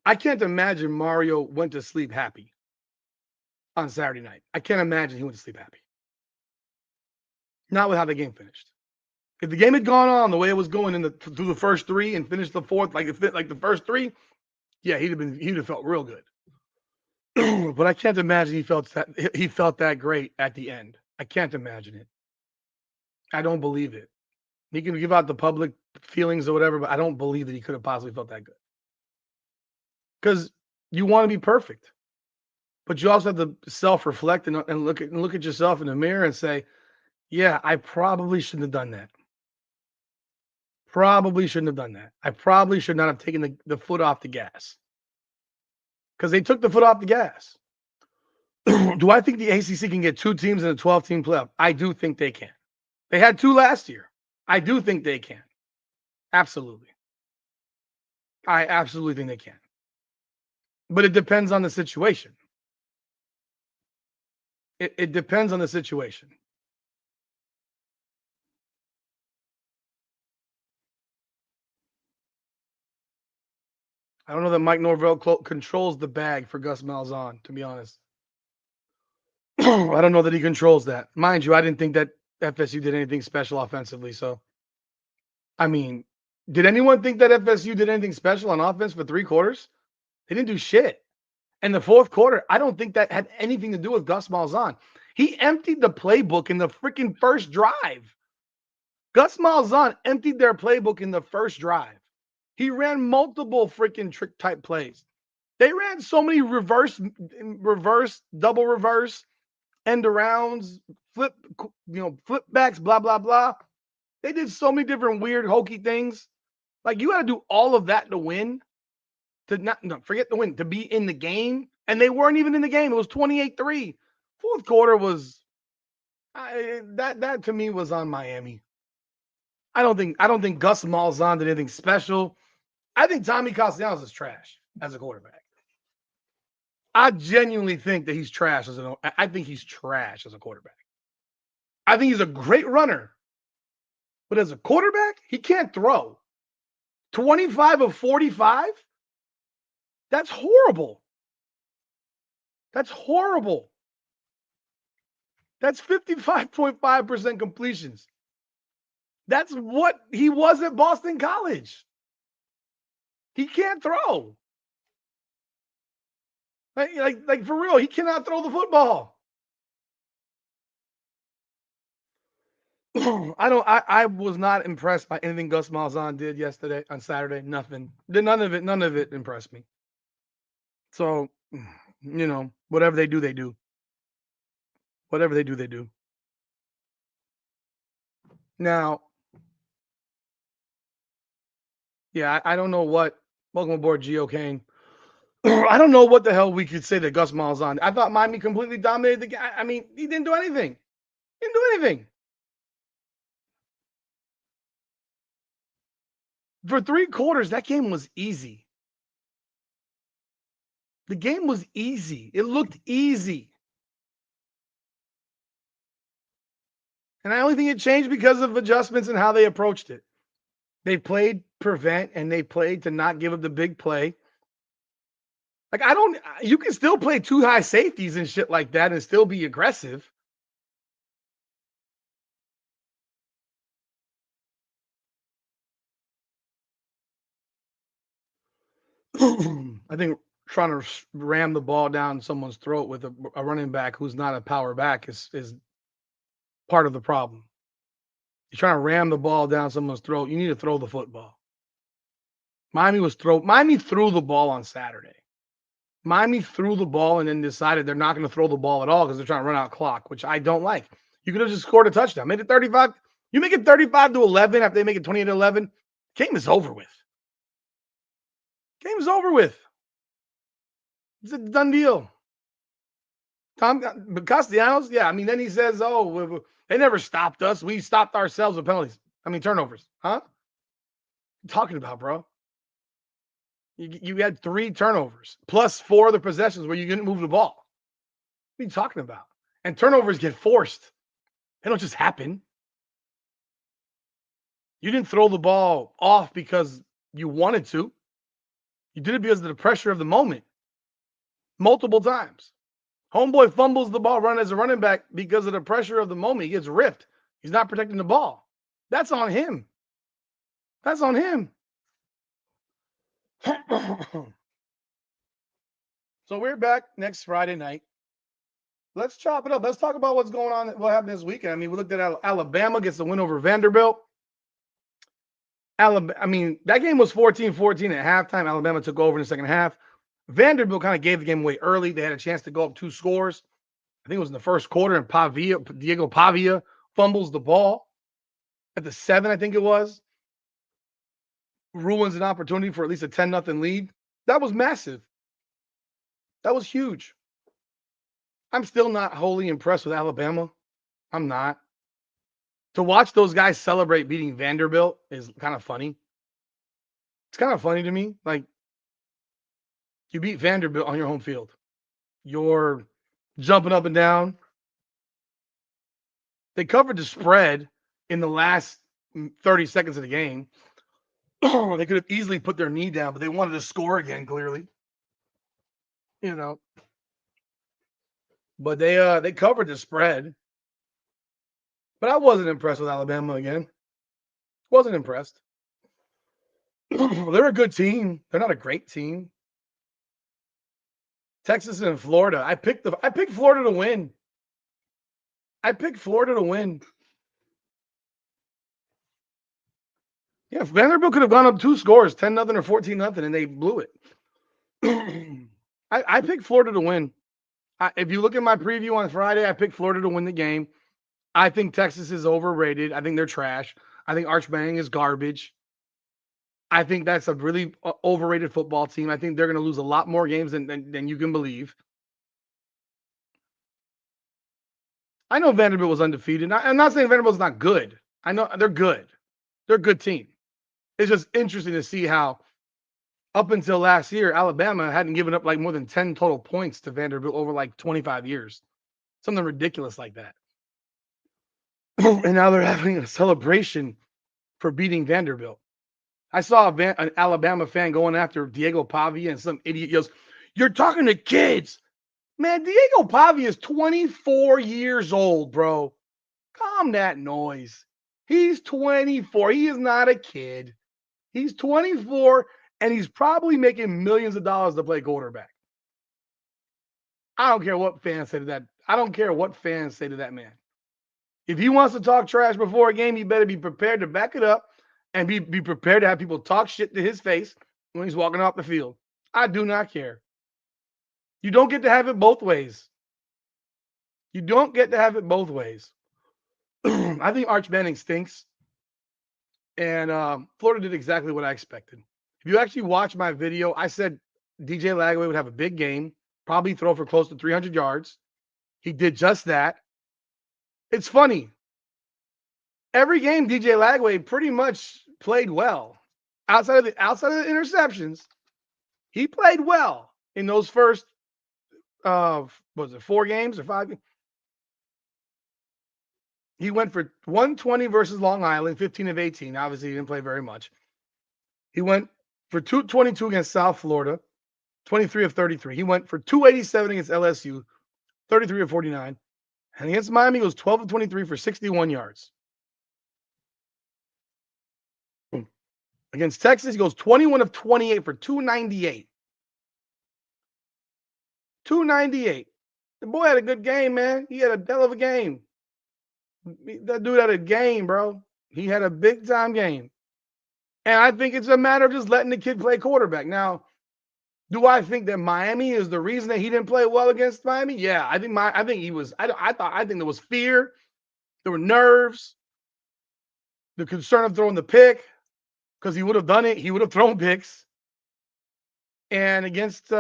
I can't imagine Mario went to sleep happy on Saturday night. I can't imagine he went to sleep happy. Not with how the game finished. If the game had gone on the way it was going through the first three and finished the fourth like the first three, yeah, he'd have felt real good. But I can't imagine he felt that great at the end. I can't imagine it. I don't believe it. He can give out the public feelings or whatever, but I don't believe that he could have possibly felt that good. Because you want to be perfect, but you also have to self-reflect and look at yourself in the mirror and say, yeah, I probably shouldn't have done that. Probably shouldn't have done that. I probably should not have taken the foot off the gas. Because they took the foot off the gas. Do I think the ACC can get 2 teams in a 12-team playoff? I do think they can. They had 2 last year. I do think they can. Absolutely. I absolutely think they can. But it depends on the situation. It depends on the situation. I don't know that Mike Norvell controls the bag for Gus Malzahn, to be honest. I don't know that he controls that. Mind you, I didn't think that FSU did anything special offensively. So, I mean, did anyone think that FSU did anything special on offense for 3 quarters? They didn't do shit. And the 4th quarter, I don't think that had anything to do with Gus Malzahn. He emptied the playbook in the freaking first drive. Gus Malzahn emptied their playbook in the first drive. He ran multiple freaking trick type plays. They ran so many reverse, double reverse, end arounds, flip backs, blah, blah, blah. They did so many different weird, hokey things. Like, you got to do all of that to win. Forget the win, to be in the game. And they weren't even in the game. It was 28-3. 4th quarter was, that to me was on Miami. I don't think Gus Malzahn did anything special. I think Tommy Castellanos is trash as a quarterback. I genuinely think that he's trash I think he's trash as a quarterback. I think he's a great runner. But as a quarterback, he can't throw. 25 of 45? That's horrible. That's horrible. That's 55.5% completions. That's what he was at Boston College. He can't throw. Like for real, he cannot throw the football. I was not impressed by anything Gus Malzahn did yesterday on Saturday. Nothing. None of it impressed me. So, whatever they do, they do. Whatever they do, they do. Now, yeah, I don't know what. Welcome aboard, Geo Kane. I don't know what the hell we could say that Gus Malzahn. I thought Miami completely dominated the game. I mean, he didn't do anything. He didn't do anything. For 3 quarters, that game was easy. The game was easy. It looked easy. And I only think it changed because of adjustments and how they approached it. They played prevent and they played to not give up the big play. Like, you can still play 2 high safeties and shit like that and still be aggressive. I think trying to ram the ball down someone's throat with a running back who's not a power back is part of the problem. You're trying to ram the ball down someone's throat. You need to throw the football. Miami threw the ball on Saturday. Miami threw the ball and then decided they're not going to throw the ball at all because they're trying to run out clock, which I don't like. You could have just scored a touchdown. Made it 35. You make it 35-11 after they make it 28-11. Game is over with. Game is over with. It's a done deal. Castellanos, yeah. I mean, then he says, "Oh, they never stopped us. We stopped ourselves with penalties. I mean, turnovers, huh? What are you talking about, bro? You had 3 turnovers plus 4 other possessions where you didn't move the ball. What are you talking about? And turnovers get forced. They don't just happen. You didn't throw the ball off because you wanted to. You did it because of the pressure of the moment. Multiple times. Homeboy fumbles the ball run as a running back because of the pressure of the moment. He gets ripped. He's not protecting the ball. That's on him. That's on him. So we're back next Friday night. Let's chop it up. Let's talk about what's going on, what happened this weekend. I mean, we looked at Alabama gets the win over Vanderbilt. That game was 14-14 at halftime. Alabama took over in the second half. Vanderbilt kind of gave the game away early. They had a chance to go up 2 scores. I think it was in the first quarter, and Diego Pavia fumbles the ball at the 7, I think it was. Ruins an opportunity for at least a 10-0 lead. That was massive. That was huge. I'm still not wholly impressed with Alabama. I'm not. To watch those guys celebrate beating Vanderbilt is kind of funny. It's kind of funny to me. Like, you beat Vanderbilt on your home field. You're jumping up and down. They covered the spread in the last 30 seconds of the game. They could have easily put their knee down, but they wanted to score again, clearly. You know. But they covered the spread. But I wasn't impressed with Alabama again. Wasn't impressed. They're a good team. They're not a great team. Texas and Florida. I picked Florida to win. Yeah, Vanderbilt could have gone up 2 scores, 10-0 or 14-0, and they blew it. I picked Florida to win. If you look at my preview on Friday, I picked Florida to win the game. I think Texas is overrated. I think they're trash. I think Arch Manning is garbage. I think that's a really overrated football team. I think they're going to lose a lot more games than you can believe. I know Vanderbilt was undefeated. I'm not saying Vanderbilt's not good. I know they're good. They're a good team. It's just interesting to see how up until last year, Alabama hadn't given up like more than 10 total points to Vanderbilt over like 25 years. Something ridiculous like that. And now they're having a celebration for beating Vanderbilt. I saw an Alabama fan going after Diego Pavia, and some idiot yells, "You're talking to kids." Man, Diego Pavia is 24 years old, bro. Calm that noise. He's 24. He is not a kid. He's 24, and he's probably making millions of dollars to play quarterback. I don't care what fans say to that. I don't care what fans say to that man. If he wants to talk trash before a game, he better be prepared to back it up and be prepared to have people talk shit to his face when he's walking off the field. I do not care. You don't get to have it both ways. You don't get to have it both ways. I think Arch Manning stinks. And Florida did exactly what I expected. If you actually watch my video, I said DJ Lagway would have a big game, probably throw for close to 300 yards. He did just that. It's funny. Every game, DJ Lagway pretty much played well. Outside of the interceptions, he played well in those first was it 4 games or 5 games? He went for 120 versus Long Island, 15 of 18. Obviously, he didn't play very much. He went for 222 against South Florida, 23 of 33. He went for 287 against LSU, 33 of 49. And against Miami, he was 12 of 23 for 61 yards. Against Texas, he goes 21 of 28 for 298. 298. The boy had a good game, man. He had a hell of a game. That dude had a game, bro. He had a big time game. And I think it's a matter of just letting the kid play quarterback. Now, do I think that Miami is the reason that he didn't play well against Miami? Yeah, I think he was. I think there was fear, there were nerves, the concern of throwing the pick, because he would have done it. He would have thrown picks. And against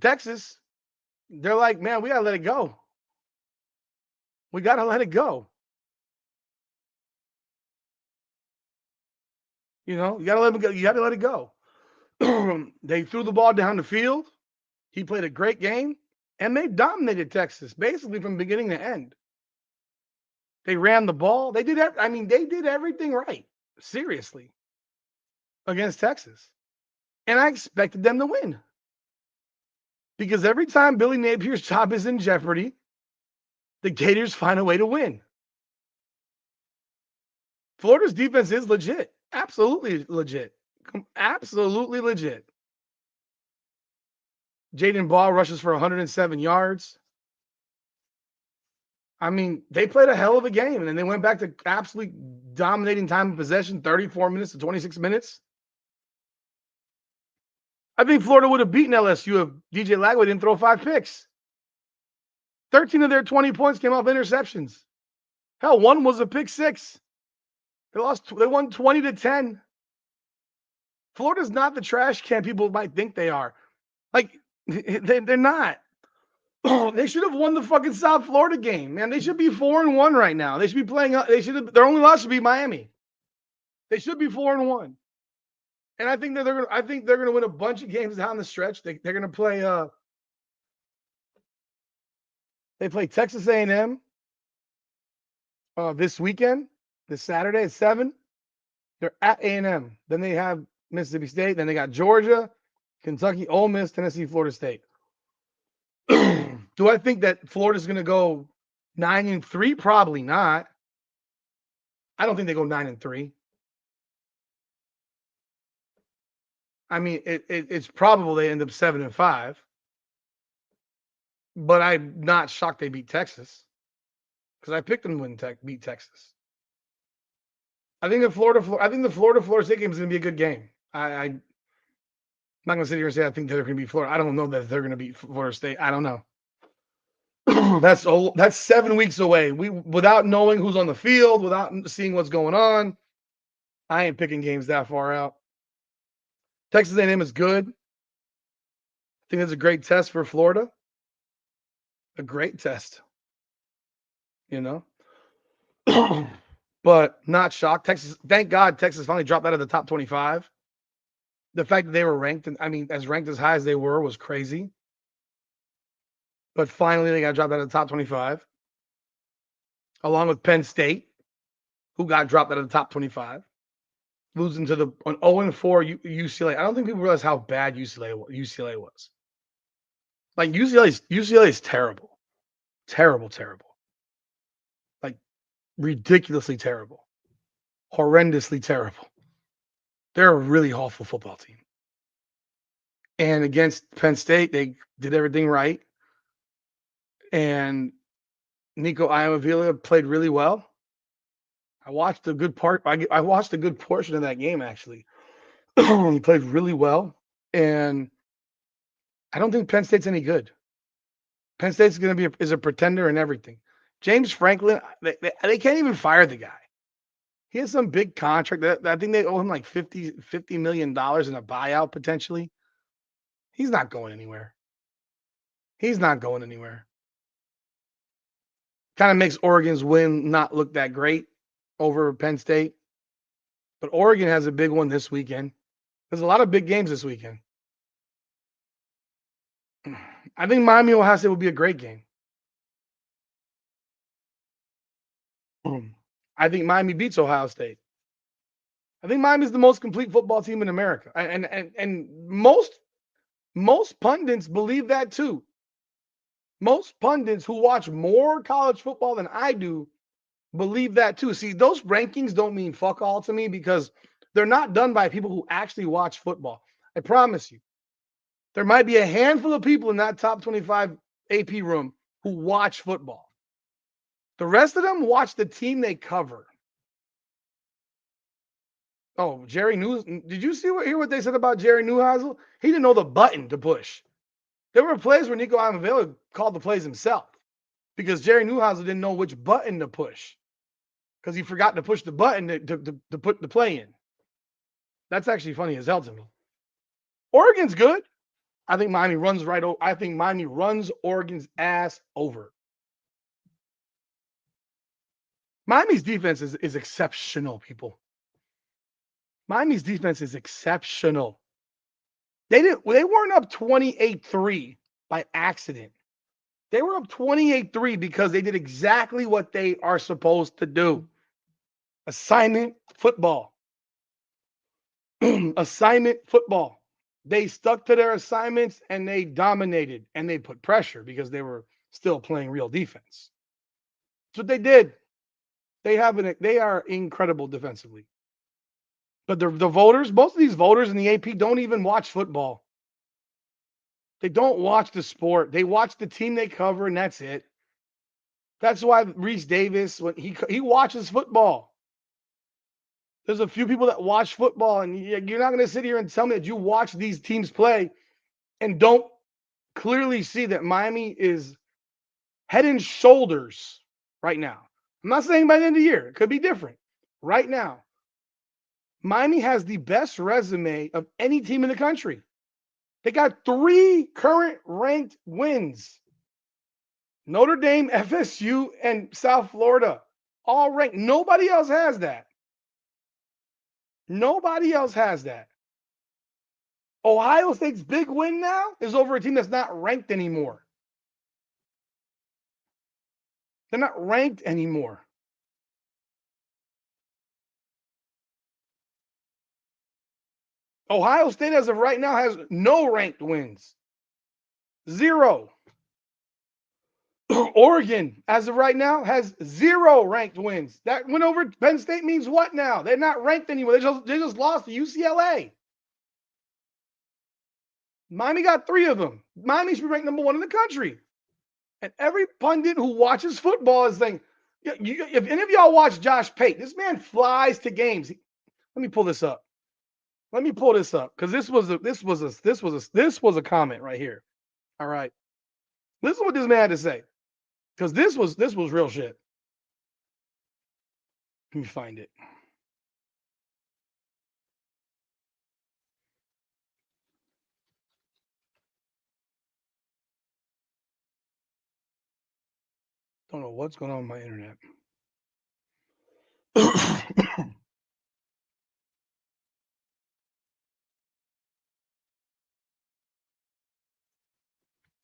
Texas, they're like, man, we gotta let it go. We gotta let it go. You know, you gotta let him go. You gotta let it go. They threw the ball down the field. He played a great game, and they dominated Texas basically from beginning to end. They ran the ball. They did. They did everything right. Seriously, against Texas, and I expected them to win because every time Billy Napier's job is in jeopardy, the Gators find a way to win. Florida's defense is legit. Absolutely legit. Absolutely legit. Jaden Ball rushes for 107 yards. I mean, they played a hell of a game, and then they went back to absolutely dominating time of possession, 34 minutes to 26 minutes. I think Florida would have beaten LSU if DJ Lagway didn't throw 5 picks. 13 of their 20 points came off interceptions. Hell, one was a pick 6. They won 20-10. Florida's not the trash can people might think they are. Like, they're not. They should have won the fucking South Florida game, man. They should be 4-1 right now. They should be playing. Their only loss should be Miami. They should be 4-1. And I think that they're gonna win a bunch of games down the stretch. They're gonna play. They play Texas A&M this weekend, this Saturday at 7. They're at A&M. Then they have Mississippi State. Then they got Georgia, Kentucky, Ole Miss, Tennessee, Florida State. Do I think that Florida's going to go 9-3? Probably not. I don't think they go 9-3. I mean, it's probable they end up 7-5. But I'm not shocked they beat Texas because I picked them to beat Texas. I think the Florida State game is going to be a good game. I'm not going to sit here and say I think they're going to beat Florida. I don't know that they're going to beat Florida State. I don't know. That's 7 weeks away. Without knowing who's on the field, without seeing what's going on, I ain't picking games that far out. Texas A&M is good. I think it's a great test for Florida. A great test. You know? But not shocked. Texas, thank God Texas finally dropped out of the top 25. The fact that they were ranked, as ranked as high as they were was crazy. But finally, they got dropped out of the top 25, along with Penn State, who got dropped out of the top 25, losing to an 0-4 UCLA. I don't think people realize how bad UCLA was. Like, UCLA is terrible. Terrible. Like, ridiculously terrible. Horrendously terrible. They're a really awful football team. And against Penn State, they did everything right. And Nico Iamavila played really well. I watched a good portion of that game, actually. He played really well. And I don't think Penn State's any good. Penn State's going to be is a pretender and everything. James Franklin, they can't even fire the guy. He has some big contract. I think they owe him like $50 million in a buyout potentially. He's not going anywhere. He's not going anywhere. Kind of makes Oregon's win not look that great over Penn State. But Oregon has a big one this weekend. There's a lot of big games this weekend. I think Miami-Ohio State will be a great game. I think Miami beats Ohio State. I think Miami's the most complete football team in America. And most pundits believe that too. Most pundits who watch more college football than I do believe that too. See, those rankings don't mean fuck all to me because they're not done by people who actually watch football. I promise you. There might be a handful of people in that top 25 AP room who watch football. The rest of them watch the team they cover. Oh, Jerry News. Did you hear what they said about Jerry Neuheisel? He didn't know the button to push. There were plays where Nico Amavela called the plays himself because Jerry Neuheisel didn't know which button to push because he forgot to push the button to put the play in. That's actually funny as hell to me. Oregon's good. I think Miami runs I think Miami runs Oregon's ass over. Miami's defense is exceptional, people. Miami's defense is exceptional. They weren't up 28-3 by accident. They were up 28-3 because they did exactly what they are supposed to do. Assignment football. Assignment football. They stuck to their assignments and they dominated and they put pressure because they were still playing real defense. That's what they did. They are incredible defensively. But the voters, most of these voters in the AP don't even watch football. They don't watch the sport. They watch the team they cover, and that's it. That's why Reese Davis, when he watches football. There's a few people that watch football, and you're not going to sit here and tell me that you watch these teams play and don't clearly see that Miami is head and shoulders right now. I'm not saying by the end of the year. It could be different. Right now, Miami has the best resume of any team in the country. They got 3 current ranked wins. Notre Dame, FSU, and South Florida. All ranked. Nobody else has that. Nobody else has that. Ohio State's big win now is over a team that's not ranked anymore. They're not ranked anymore. Ohio State, as of right now, has no ranked wins. 0. Oregon, as of right now, has 0 ranked wins. That win over Penn State means what now? They're not ranked anymore. They just lost to UCLA. Miami got 3 of them. Miami should be ranked number 1 in the country. And every pundit who watches football is saying, if any of y'all watch Josh Pate, this man flies to games. Let me pull this up. Let me pull this up because this was a comment right here. All right, listen to what this man had to say because this was real shit. Let me find it. Don't know what's going on with my internet.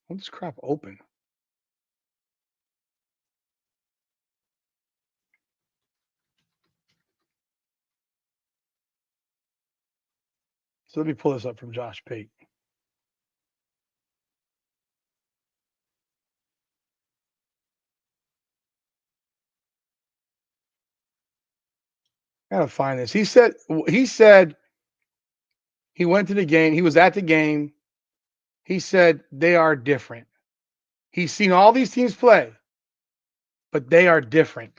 What's this crap open? So let me pull this up from Josh Pate. I gotta find this. He said he went to the game. He was at the game. He said they are different. He's seen all these teams play, but they are different.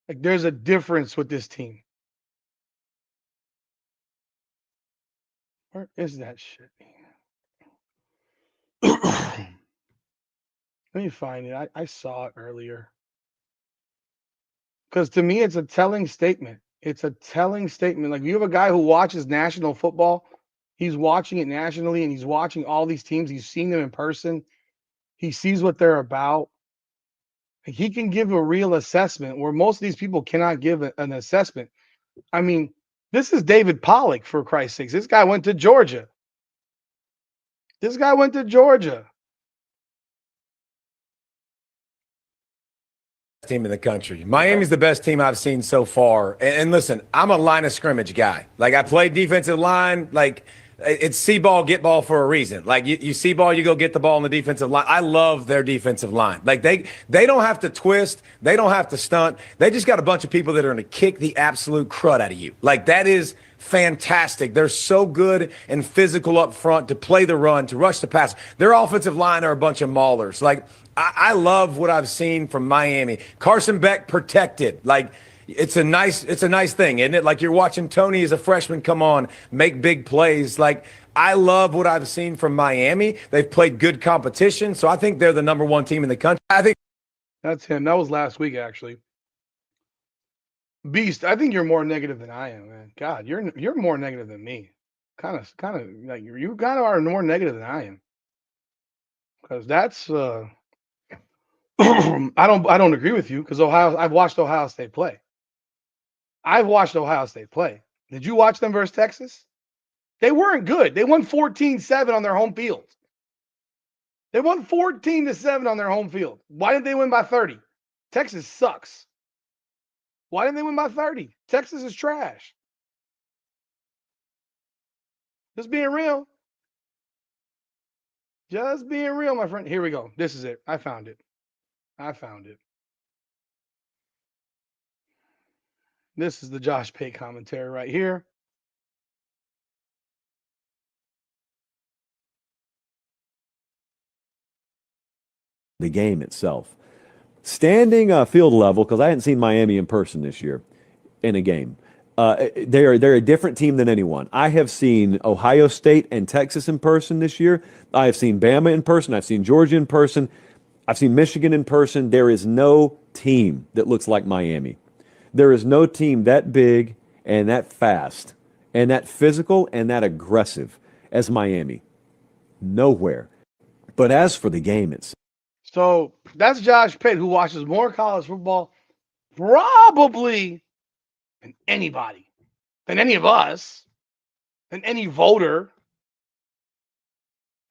Like there's a difference with this team. Where is that shit? Let me find it. I saw it earlier. Because to me, it's a telling statement. It's a telling statement. Like, you have a guy who watches national football. He's watching it nationally, and he's watching all these teams. He's seen them in person. He sees what they're about. He can give a real assessment where most of these people cannot give an assessment. I mean, this is David Pollock, for Christ's sakes. This guy went to Georgia. This guy went to Georgia. Team in the country. Miami's the best team I've seen so far. And listen, I'm a line of scrimmage guy. Like, I play defensive line. Like, it's see ball, get ball for a reason. Like, you see ball, you go get the ball on the defensive line. I love their defensive line. Like, they don't have to twist. They don't have to stunt. They just got a bunch of people that are going to kick the absolute crud out of you. Like, that is fantastic. They're so good and physical up front to play the run, to rush the pass. Their offensive line are a bunch of maulers. Like, I love what I've seen from Miami. Carson Beck protected. Like, it's a nice thing, isn't it? Like, you're watching Tony as a freshman come on, make big plays. Like, I love what I've seen from Miami. They've played good competition, so I think they're the number one team in the country. I think That's him. That was last week, actually. Beast, I think you're more negative than I am, man. God, you're more negative than me. Kind of like you kind of are more negative than I am. Because that's I don't agree with you, because I've watched Ohio State play. I've watched Ohio State play. Did you watch them versus Texas? They weren't good. They won 14-7 on their home field. They won 14-7 on their home field. Why didn't they win by 30? Texas sucks. Why didn't they win by 30? Texas is trash. Just being real. Just being real, my friend. Here we go. This is it. I found it. This is the Josh Pate commentary right here. The game itself. Standing field level, because I hadn't seen Miami in person this year in a game. They're a different team than anyone. I have seen Ohio State and Texas in person this year. I have seen Bama in person. I've seen Georgia in person. I've seen Michigan in person. There is no team that looks like Miami. There is no team that big and that fast and that physical and that aggressive as Miami. Nowhere. But as for the game itself. So that's Josh Pate, who watches more college football probably than anybody, than any of us, than any voter.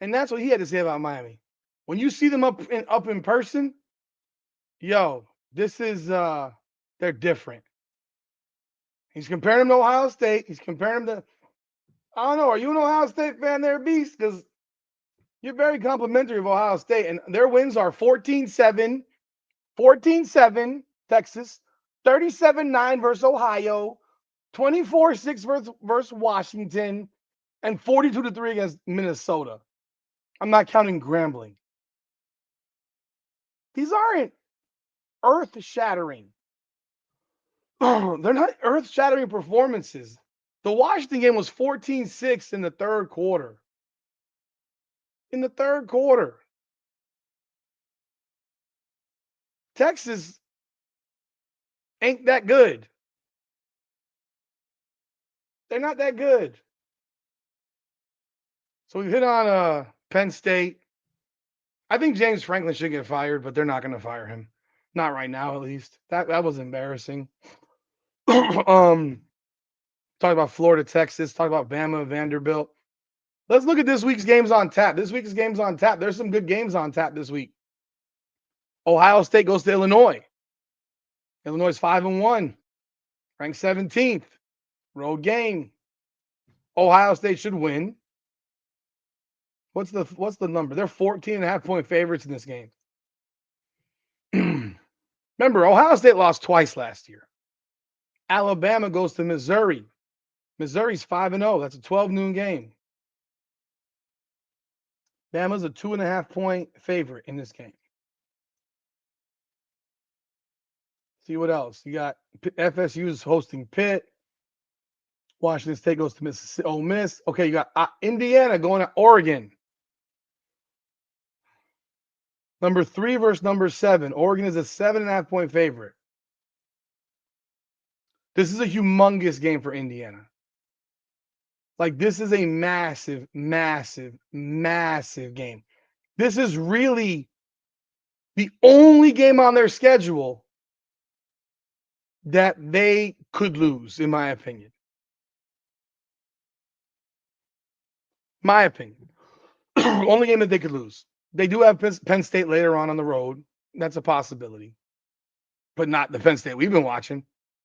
And that's what he had to say about Miami. When you see them up in person, yo, this is they're different. He's comparing them to Ohio State. He's comparing them to, I don't know, are you an Ohio State fan there, Beast? Because you're very complimentary of Ohio State, and their wins are 14-7, Texas, 37-9 versus Ohio, 24-6 versus Washington, and 42-3 against Minnesota. I'm not counting Grambling. These aren't earth-shattering. They're not earth-shattering performances. The Washington game was 14-6 in the third quarter. Texas ain't that good. They're not that good. So we hit on Penn State. I think James Franklin should get fired, but they're not going to fire him. Not right now, at least. That was embarrassing. Talk about Florida, Texas. Talk about Bama, Vanderbilt. Let's look at this week's games on tap. There's some good games on tap this week. Ohio State goes to Illinois. Illinois is 5-1, ranked 17th. Road game. Ohio State should win. What's the number? They're 14.5-point favorites in this game. Remember, Ohio State lost twice last year. Alabama goes to Missouri. Missouri's 5-0. That's a 12 noon game. Bama's a 2.5-point favorite in this game. See what else? You got FSU is hosting Pitt. Washington State goes to Mississippi, Ole Miss. Okay, you got Indiana going to Oregon. Number 3 versus number 7. Oregon is a 7.5 point favorite. This is a humongous game for Indiana. Like, this is a massive, massive, massive game. This is really the only game on their schedule that they could lose, in my opinion. My opinion. Only game that they could lose. They do have Penn State later on the road. That's a possibility. But not the Penn State we've been watching.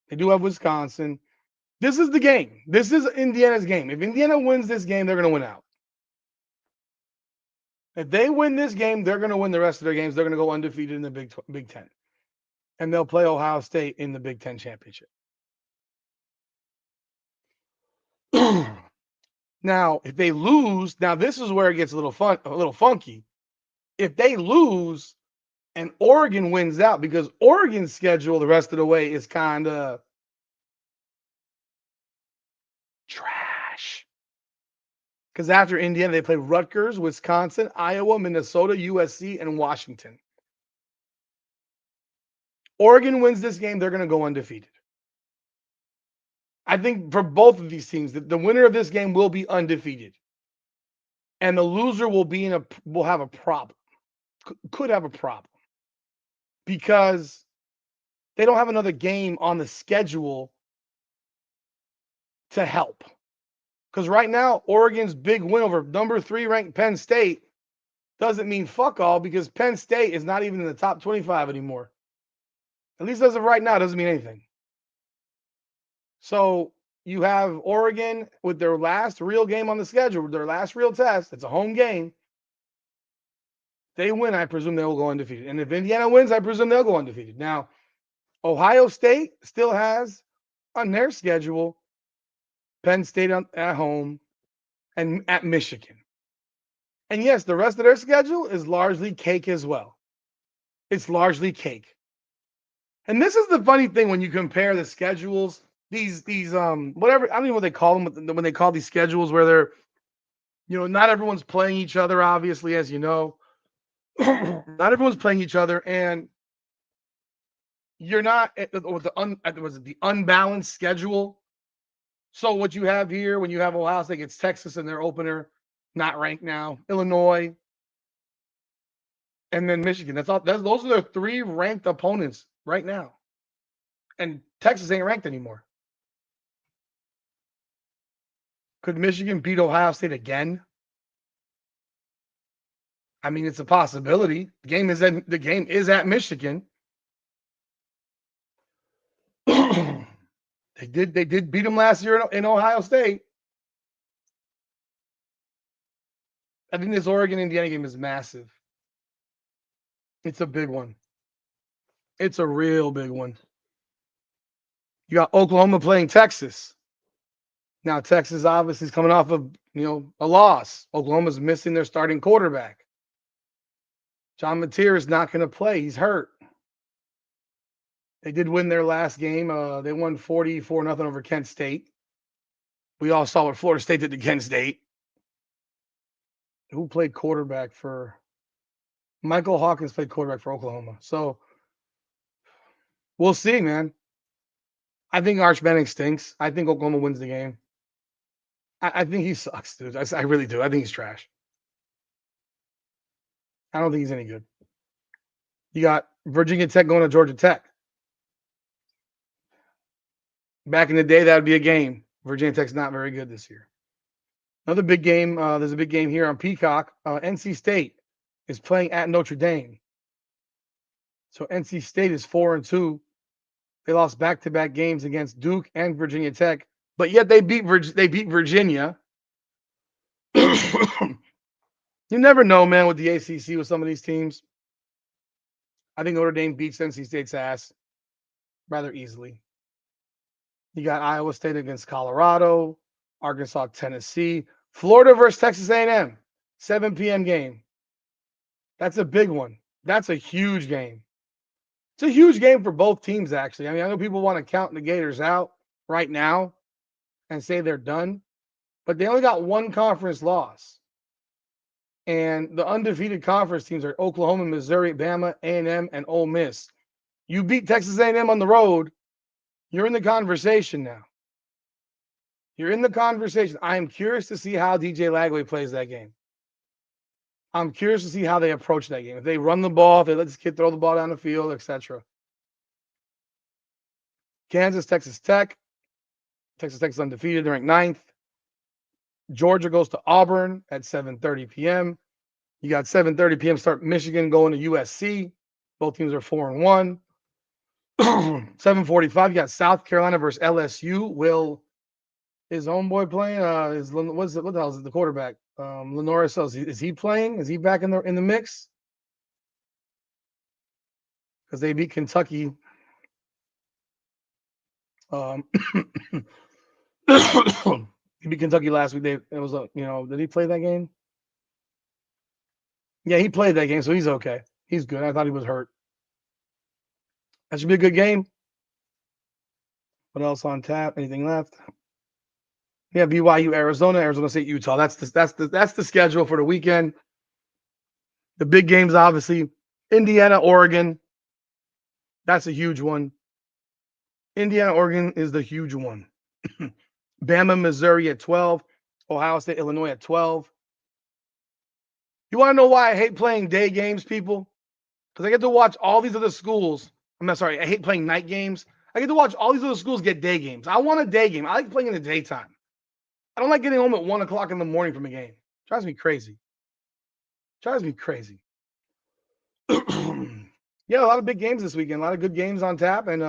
They do have Wisconsin. This is the game. This is Indiana's game. If Indiana wins this game, they're going to win out. If they win this game, they're going to win the rest of their games. They're going to go undefeated in the Big Ten. And they'll play Ohio State in the Big Ten championship. Now, if they lose, now this is where it gets a little funky. If they lose and Oregon wins out, because Oregon's schedule the rest of the way is kind of trash. Because after Indiana, they play Rutgers, Wisconsin, Iowa, Minnesota, USC, and Washington. Oregon wins this game, they're going to go undefeated. I think for both of these teams, the winner of this game will be undefeated. And the loser will have a problem. Could have a problem. Because they don't have another game on the schedule to help. Because right now, Oregon's big win over number 3 ranked Penn State doesn't mean fuck all, because Penn State is not even in the top 25 anymore. At least as of right now, it doesn't mean anything. So you have Oregon with their last real game on the schedule, their last real test. It's a home game. They win, I presume they will go undefeated. And if Indiana wins, I presume they'll go undefeated. Now, Ohio State still has on their schedule Penn State at home and at Michigan. And yes, the rest of their schedule is largely cake as well. It's largely cake. And this is the funny thing when you compare the schedules, these whatever, I don't know what they call them when they call these schedules where they're, not everyone's playing each other, obviously, as you know. Not everyone's playing each other, and you're not with the unbalanced schedule. So what you have here, when you have Ohio State against Texas in their opener, not ranked now, Illinois, and then Michigan. Those are their 3 ranked opponents right now. And Texas ain't ranked anymore. Could Michigan beat Ohio State again? I mean, it's a possibility. The game is at Michigan. They did beat them last year in Ohio State. I think this Oregon-Indiana game is massive. It's a big one. It's a real big one. You got Oklahoma playing Texas. Now, Texas obviously is coming off of, a loss. Oklahoma's missing their starting quarterback. John Mateer is not going to play. He's hurt. They did win their last game. They won 44-0 over Kent State. We all saw what Florida State did to Kent State. Who played quarterback for Michael Hawkins played quarterback for Oklahoma. So we'll see, man. I think Arch Manning stinks. I think Oklahoma wins the game. I think he sucks, dude. I really do. I think he's trash. I don't think he's any good. You got Virginia Tech going to Georgia Tech. Back in the day, that would be a game. Virginia Tech's not very good this year. Another big game. There's a big game here on Peacock. NC State is playing at Notre Dame. So NC State is 4-2. They lost back-to-back games against Duke and Virginia Tech, but yet they beat Virginia. You never know, man, with the ACC with some of these teams. I think Notre Dame beats NC State's ass rather easily. You got Iowa State against Colorado, Arkansas, Tennessee, Florida versus Texas A&M, 7 p.m. game. That's a big one. That's a huge game. It's a huge game for both teams, actually. I mean, I know people want to count the Gators out right now and say they're done, but they only got one conference loss. And the undefeated conference teams are Oklahoma, Missouri, Bama, A&M, and Ole Miss. You beat Texas A&M on the road, you're in the conversation now. You're in the conversation. I am curious to see how DJ Lagway plays that game. I'm curious to see how they approach that game. If they run the ball, if they let this kid throw the ball down the field, etc. Kansas, Texas Tech. Texas Tech is undefeated. They're ranked 9th. Georgia goes to Auburn at 7:30 p.m. You got 7:30 p.m. start Michigan going to USC. Both teams are 4-1. 7:45. You got South Carolina versus LSU. Will his homeboy playing? What the hell is it? The quarterback? Lenora Sells. Is he playing? Is he back in the mix? Because they beat Kentucky. He beat Kentucky last week. It was did he play that game? Yeah, he played that game, so he's okay. He's good. I thought he was hurt. That should be a good game. What else on tap? Anything left? Yeah, BYU, Arizona State, Utah. That's the schedule for the weekend. The big games, obviously, Indiana, Oregon. That's a huge one. Indiana, Oregon is the huge one. Bama, Missouri at 12. Ohio State, Illinois at 12. You want to know why I hate playing day games, people? Because I get to watch all these other schools. I hate playing night games. I get to watch all these other schools get day games. I want a day game. I like playing in the daytime. I don't like getting home at 1 o'clock in the morning from a game. Drives me crazy. Yeah, a lot of big games this weekend. A lot of good games on tap, and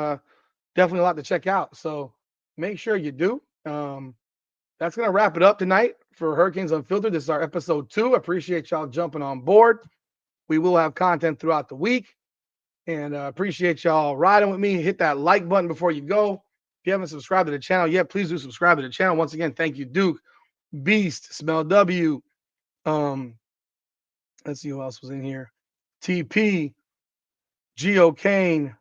definitely a lot to check out. So make sure you do. That's going to wrap it up tonight for Hurricanes Unfiltered. This is our episode 2. Appreciate y'all jumping on board. We will have content throughout the week. And appreciate y'all riding with me. Hit that like button before you go. If you haven't subscribed to the channel yet, please do subscribe to the channel. Once again, thank you, Duke, Beast, Smell W. Let's see who else was in here. TP, Geo Kane,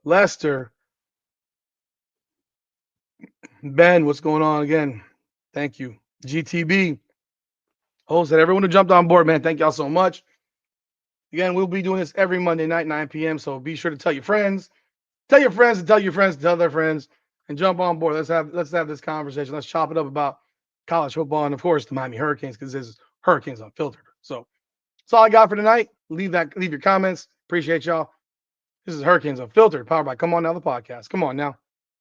Lester, Ben. What's going on again? Thank you, GTB. Host and everyone who jumped on board, man. Thank y'all so much. Again, we'll be doing this every Monday night, 9 p.m. So be sure to tell your friends, tell your friends, and tell your friends to tell their friends, and jump on board. Let's have this conversation. Let's chop it up about college football and, of course, the Miami Hurricanes, because this is Hurricanes Unfiltered. So that's all I got for tonight. Leave your comments. Appreciate y'all. This is Hurricanes Unfiltered, powered by Come On Now, the podcast. Come on now.